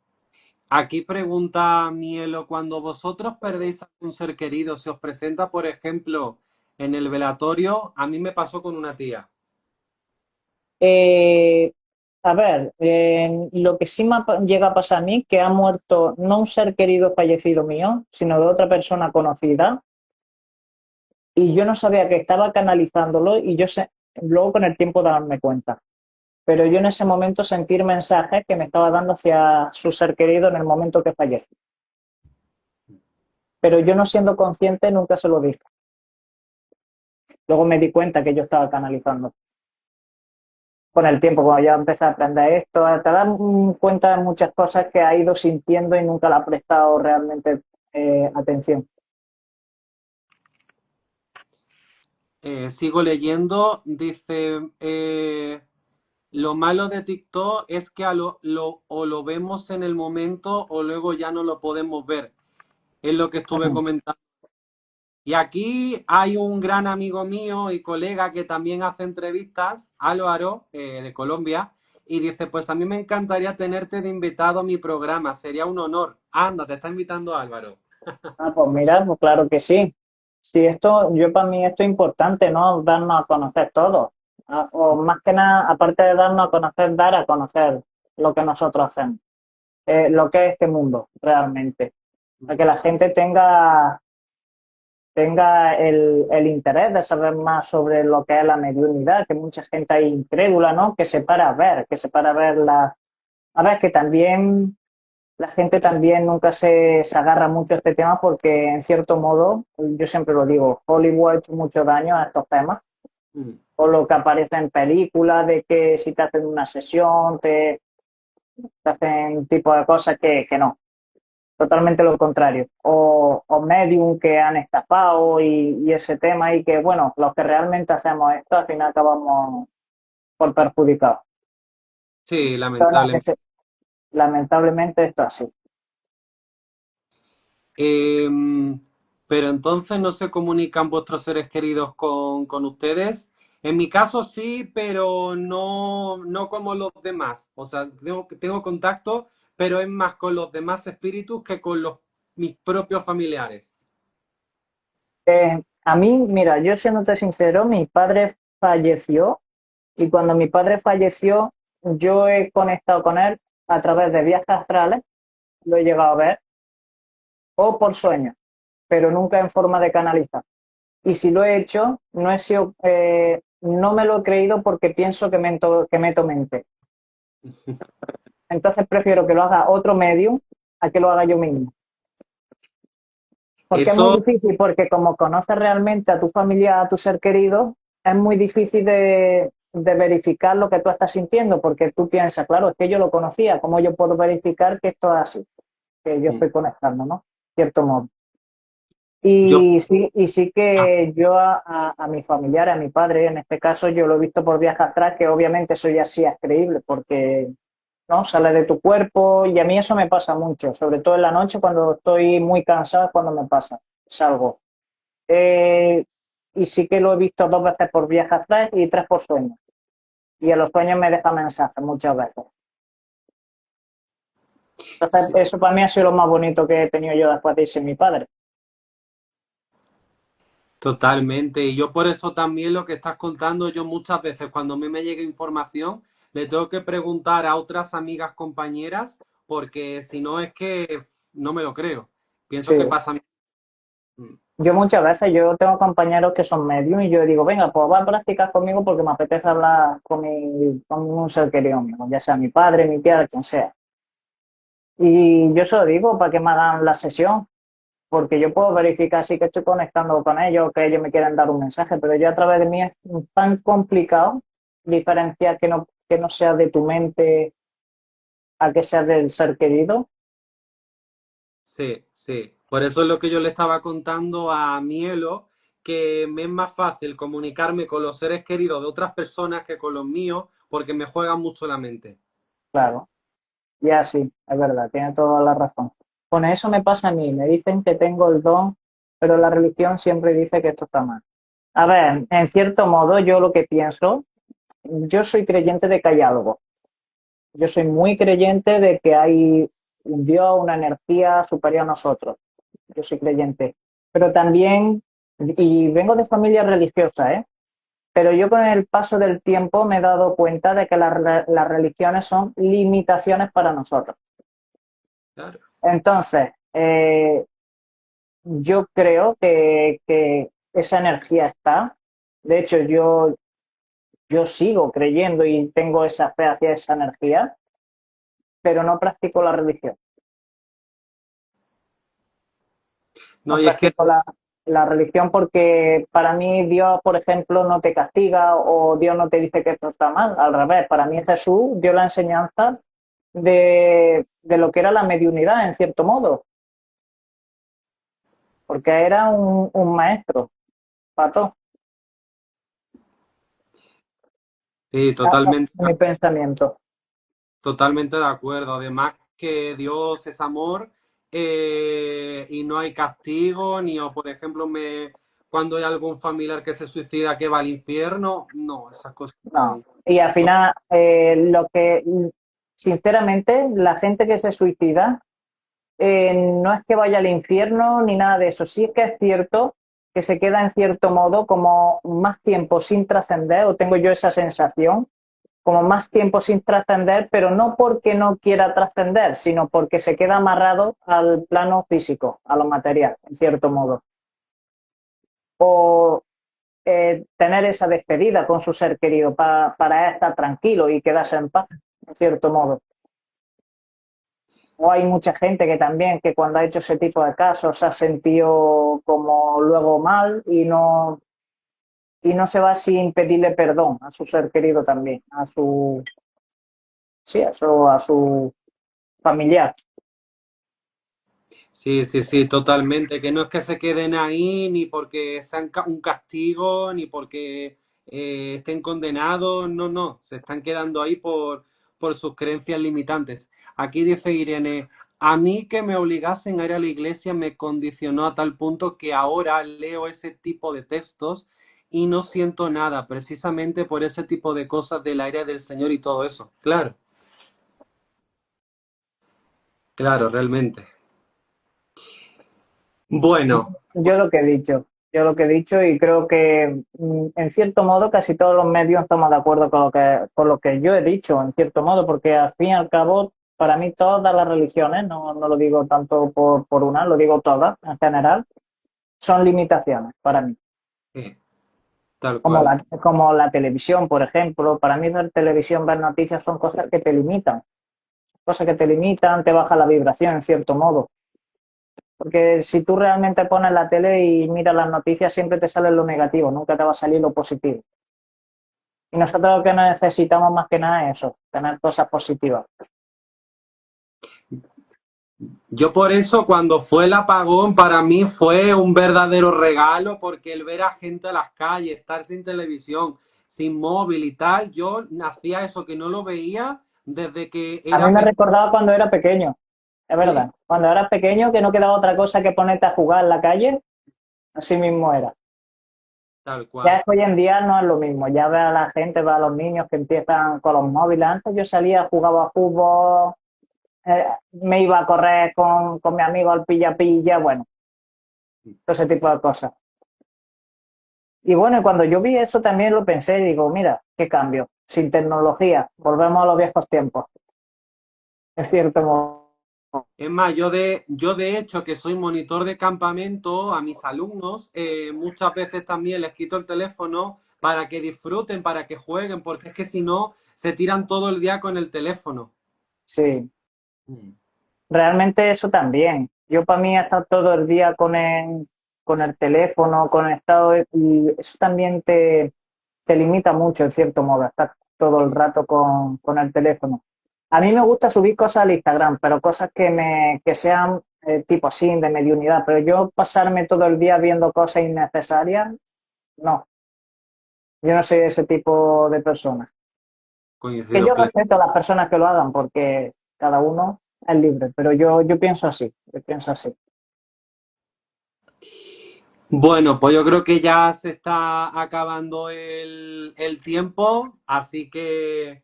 Aquí pregunta Mielo, cuando vosotros perdéis a un ser querido, se os presenta, por ejemplo, en el velatorio, a mí me pasó con una tía. Eh, a ver, lo que sí llega a pasar a mí, que ha muerto no un ser querido fallecido mío, sino de otra persona conocida, y yo no sabía que estaba canalizándolo y yo sé, luego con el tiempo darme cuenta. Pero yo en ese momento sentí mensajes que me estaba dando hacia su ser querido en el momento que falleció. Pero yo no siendo consciente nunca se lo dije. Luego me di cuenta que yo estaba canalizando. Con el tiempo, cuando ya empecé a aprender esto, te das cuenta de muchas cosas que ha ido sintiendo y nunca le ha prestado realmente atención. Sigo leyendo, dice, lo malo de TikTok es que o lo vemos en el momento o luego ya no lo podemos ver. Es lo que estuve comentando. Y aquí hay un gran amigo mío y colega que también hace entrevistas, Álvaro, de Colombia, y dice, pues a mí me encantaría tenerte de invitado a mi programa, sería un honor. Anda, te está invitando Álvaro. Ah, pues mira, pues claro que sí. Sí, esto, yo para mí esto es importante, ¿no? Darnos a conocer todo. O más que nada, aparte de darnos a conocer, dar a conocer lo que nosotros hacemos, lo que es este mundo realmente. Para que la gente tenga el interés de saber más sobre lo que es la mediunidad, que mucha gente hay incrédula, ¿no? Que se para a ver, que se para a ver la... A ver, que también la gente también nunca se agarra mucho a este tema porque, en cierto modo, yo siempre lo digo, Hollywood ha hecho mucho daño a estos temas, Mm. o lo que aparece en películas, de que si te hacen una sesión, te hacen tipo de cosas que no, totalmente lo contrario. O medium que han estafado y ese tema y que, bueno, los que realmente hacemos esto al final acabamos por perjudicados. Sí, Pero no, lamentablemente. lamentablemente esto es así. Pero entonces no se comunican vuestros seres queridos con ustedes. En mi caso sí, pero no como los demás. O sea, tengo contacto, pero es más con los demás espíritus que con mis propios familiares. A mí, mira, yo siéndote sincero, mi padre falleció y cuando mi padre falleció, yo he conectado con él a través de viajes astrales, lo he llegado a ver, o por sueños, pero nunca en forma de canalizar. Y si lo he hecho, no he sido, no me lo he creído porque pienso que meto mente. Entonces prefiero que lo haga otro medium a que lo haga yo mismo. Porque es muy Eso, difícil, porque como conoces realmente a tu familia, a tu ser querido, es muy difícil de verificar lo que tú estás sintiendo, porque tú piensas, claro, es que yo lo conocía, ¿cómo yo puedo verificar que esto es así? Que yo estoy conectando, ¿no? Cierto modo. yo, Y sí que yo a mi familiar, a mi padre, en este caso, yo lo he visto por viajes atrás, que obviamente eso ya sí es creíble, porque ¿no? Sale de tu cuerpo y a mí eso me pasa mucho, sobre todo en la noche cuando estoy muy cansado, es cuando me pasa, salgo. Eh, y sí que lo he visto 2 veces por viajes atrás y 3 por sueños. Y en los sueños me deja mensajes muchas veces. Entonces, sí, eso para mí ha sido lo más bonito que he tenido yo después de irse mi padre. totalmente. Y yo por eso también lo que estás contando, yo muchas veces cuando a mí me llega información, le tengo que preguntar a otras amigas compañeras, porque si no es que no me lo creo. Sí. Pienso que pasa. Yo muchas veces, yo tengo compañeros que son medium y yo digo, venga, pues va a practicar conmigo porque me apetece hablar con un ser querido mío, ya sea mi padre, mi tía, quien sea. Y yo se lo digo para que me hagan la sesión, porque yo puedo verificar sí que estoy conectando con ellos, que ellos me quieren dar un mensaje, pero yo a través de mí es tan complicado diferenciar que no sea de tu mente a que sea del ser querido. Sí, sí. Por eso es lo que yo le estaba contando a Mielo, que me es más fácil comunicarme con los seres queridos de otras personas que con los míos, porque me juega mucho la mente. Claro, y así, es verdad, tiene toda la razón. Con eso me pasa a mí, me dicen que tengo el don, pero la religión siempre dice que esto está mal. A ver, en cierto modo, yo lo que pienso, yo soy creyente de que hay algo. Yo soy muy creyente de que hay un Dios, una energía superior a nosotros. Yo soy creyente. Pero también, y vengo de familia religiosa, ¿eh? Pero yo con el paso del tiempo me he dado cuenta de que las religiones son limitaciones para nosotros. Claro. Entonces, yo creo que esa energía está. De hecho, yo sigo creyendo y tengo esa fe hacia esa energía, pero no practico la religión. No, No y es que practico la religión porque para mí Dios, por ejemplo, no te castiga o Dios no te dice que esto está mal. Al revés, para mí Jesús dio la enseñanza de lo que era la mediunidad, en cierto modo, porque era un maestro, pato, sí, totalmente. mi pensamiento. Totalmente de acuerdo. Además que Dios es amor y no hay castigo, ni o por ejemplo cuando hay algún familiar que se suicida que va al infierno, no, esas cosas no No. hay. Y al final, sinceramente, la gente que se suicida no es que vaya al infierno ni nada de eso. Sí es que es cierto que se queda en cierto modo como más tiempo sin trascender, o tengo yo esa sensación, como más tiempo sin trascender, pero no porque no quiera trascender, sino porque se queda amarrado al plano físico, a lo material, en cierto modo. O tener esa despedida con su ser querido para estar tranquilo y quedarse en paz, en cierto modo. O hay mucha gente que también, que cuando ha hecho ese tipo de casos se ha sentido como luego mal y no se va sin pedirle perdón a su ser querido también, sí, a su familiar. Sí, sí, sí, totalmente. Que no es que se queden ahí ni porque sean un castigo, ni porque estén condenados, no, no, se están quedando ahí por sus creencias limitantes. Aquí dice Irene, a mí que me obligasen a ir a la iglesia me condicionó a tal punto que ahora leo ese tipo de textos y no siento nada, precisamente por ese tipo de cosas del aire del Señor y todo eso. Claro, claro, realmente. Bueno. Yo lo que he dicho, yo lo que he dicho y creo que en cierto modo casi todos los medios estamos de acuerdo con lo que yo he dicho, en cierto modo, porque al fin y al cabo, para mí todas las religiones, no lo digo tanto por una, lo digo todas en general, son limitaciones para mí. Sí, tal cual. Como la televisión, por ejemplo, para mí ver televisión, ver noticias son cosas que te limitan, te baja la vibración en cierto modo. Porque si tú realmente pones la tele y miras las noticias, siempre te sale lo negativo, nunca te va a salir lo positivo. Y nosotros lo que necesitamos más que nada es eso, tener cosas positivas. Yo por eso cuando fue el apagón para mí fue un verdadero regalo porque el ver a gente a las calles, estar sin televisión, sin móvil y tal, yo hacía eso que no lo veía desde que A mí era me pequeño. recordaba cuando era pequeño, es Sí, verdad. Cuando eras pequeño que no quedaba otra cosa que ponerte a jugar en la calle, así mismo era. tal Ya cual. es que hoy en día no es lo mismo, ya ve a la gente, ve a los niños que empiezan con los móviles. Antes yo salía, jugaba a fútbol, me iba a correr con mi amigo al pilla-pilla, bueno, todo ese tipo de cosas. Y bueno, y cuando yo vi eso también lo pensé y digo, mira, qué cambio, sin tecnología, volvemos a los viejos tiempos, es cierto modo. Es más, yo de hecho que soy monitor de campamento a mis alumnos, muchas veces también les quito el teléfono para que disfruten, para que jueguen, porque es que si no, se tiran todo el día con el teléfono. Sí, Mm. realmente eso también. Yo para mí estar todo el día con el teléfono conectado y eso también te limita mucho, en cierto modo, estar todo el rato con el teléfono. A mí me gusta subir cosas al Instagram, pero cosas que sean tipo así, de mediunidad, pero yo pasarme todo el día viendo cosas innecesarias, no, yo no soy ese tipo de persona. Que Coincido yo plenamente. respeto a las personas que lo hagan porque cada uno es libre, pero yo pienso así, yo pienso así. Bueno, pues yo creo que ya se está acabando el tiempo, así que,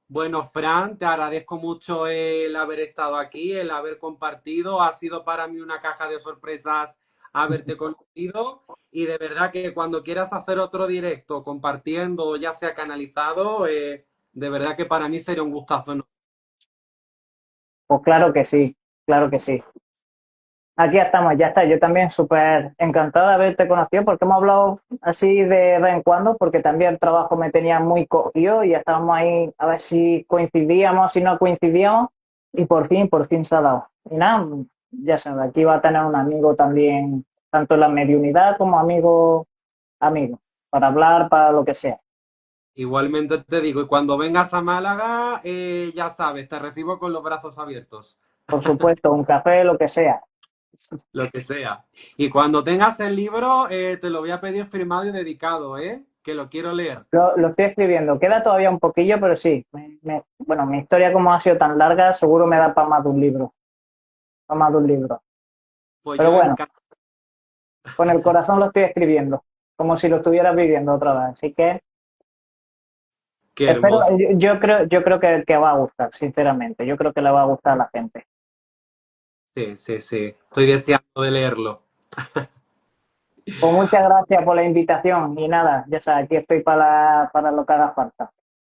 bueno, Fran, te agradezco mucho el haber estado aquí, el haber compartido. Ha sido para mí una caja de sorpresas haberte conocido y de verdad que cuando quieras hacer otro directo compartiendo, ya sea canalizado, de verdad que para mí sería un gustazo. Pues claro que sí, claro que sí. Aquí estamos, ya está. Yo también súper encantado de haberte conocido porque hemos hablado así de vez en cuando, porque también el trabajo me tenía muy cogido y ya estábamos ahí a ver si coincidíamos, si no coincidíamos, y por fin se ha dado. Y nada, ya sabes, aquí va a tener un amigo también, tanto en la mediunidad como amigo, para hablar, para lo que sea. Igualmente te digo, y cuando vengas a Málaga, ya sabes, te recibo con los brazos abiertos, Por supuesto, un café, lo que sea. lo que sea. Y cuando tengas el libro, te lo voy a pedir firmado y dedicado, ¿eh? Que lo quiero leer. Lo estoy escribiendo. Queda todavía un poquillo, pero sí. Bueno, mi historia como ha sido tan larga, seguro me da para más de un libro. Para más de un libro. Pues Pero yo bueno, encantado. con el corazón lo estoy escribiendo, como si lo estuvieras viviendo otra vez. Así que Qué espero, hermoso. yo creo que va a gustar, sinceramente. Yo creo que le va a gustar a la gente. Sí, sí, sí. Estoy deseando de leerlo. Pues muchas gracias por la invitación y nada, ya sabes, aquí estoy para lo que haga falta.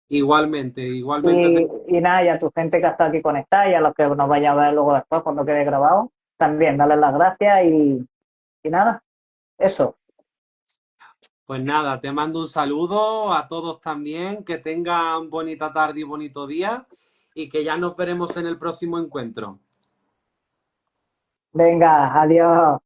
Igualmente, igualmente. Y nada, y a tu gente que está aquí conectada y a los que nos vaya a ver luego después cuando quede grabado, también darles las gracias y nada, eso. Pues nada, te mando un saludo a todos también, que tengan bonita tarde y bonito día y que ya nos veremos en el próximo encuentro. Venga, adiós.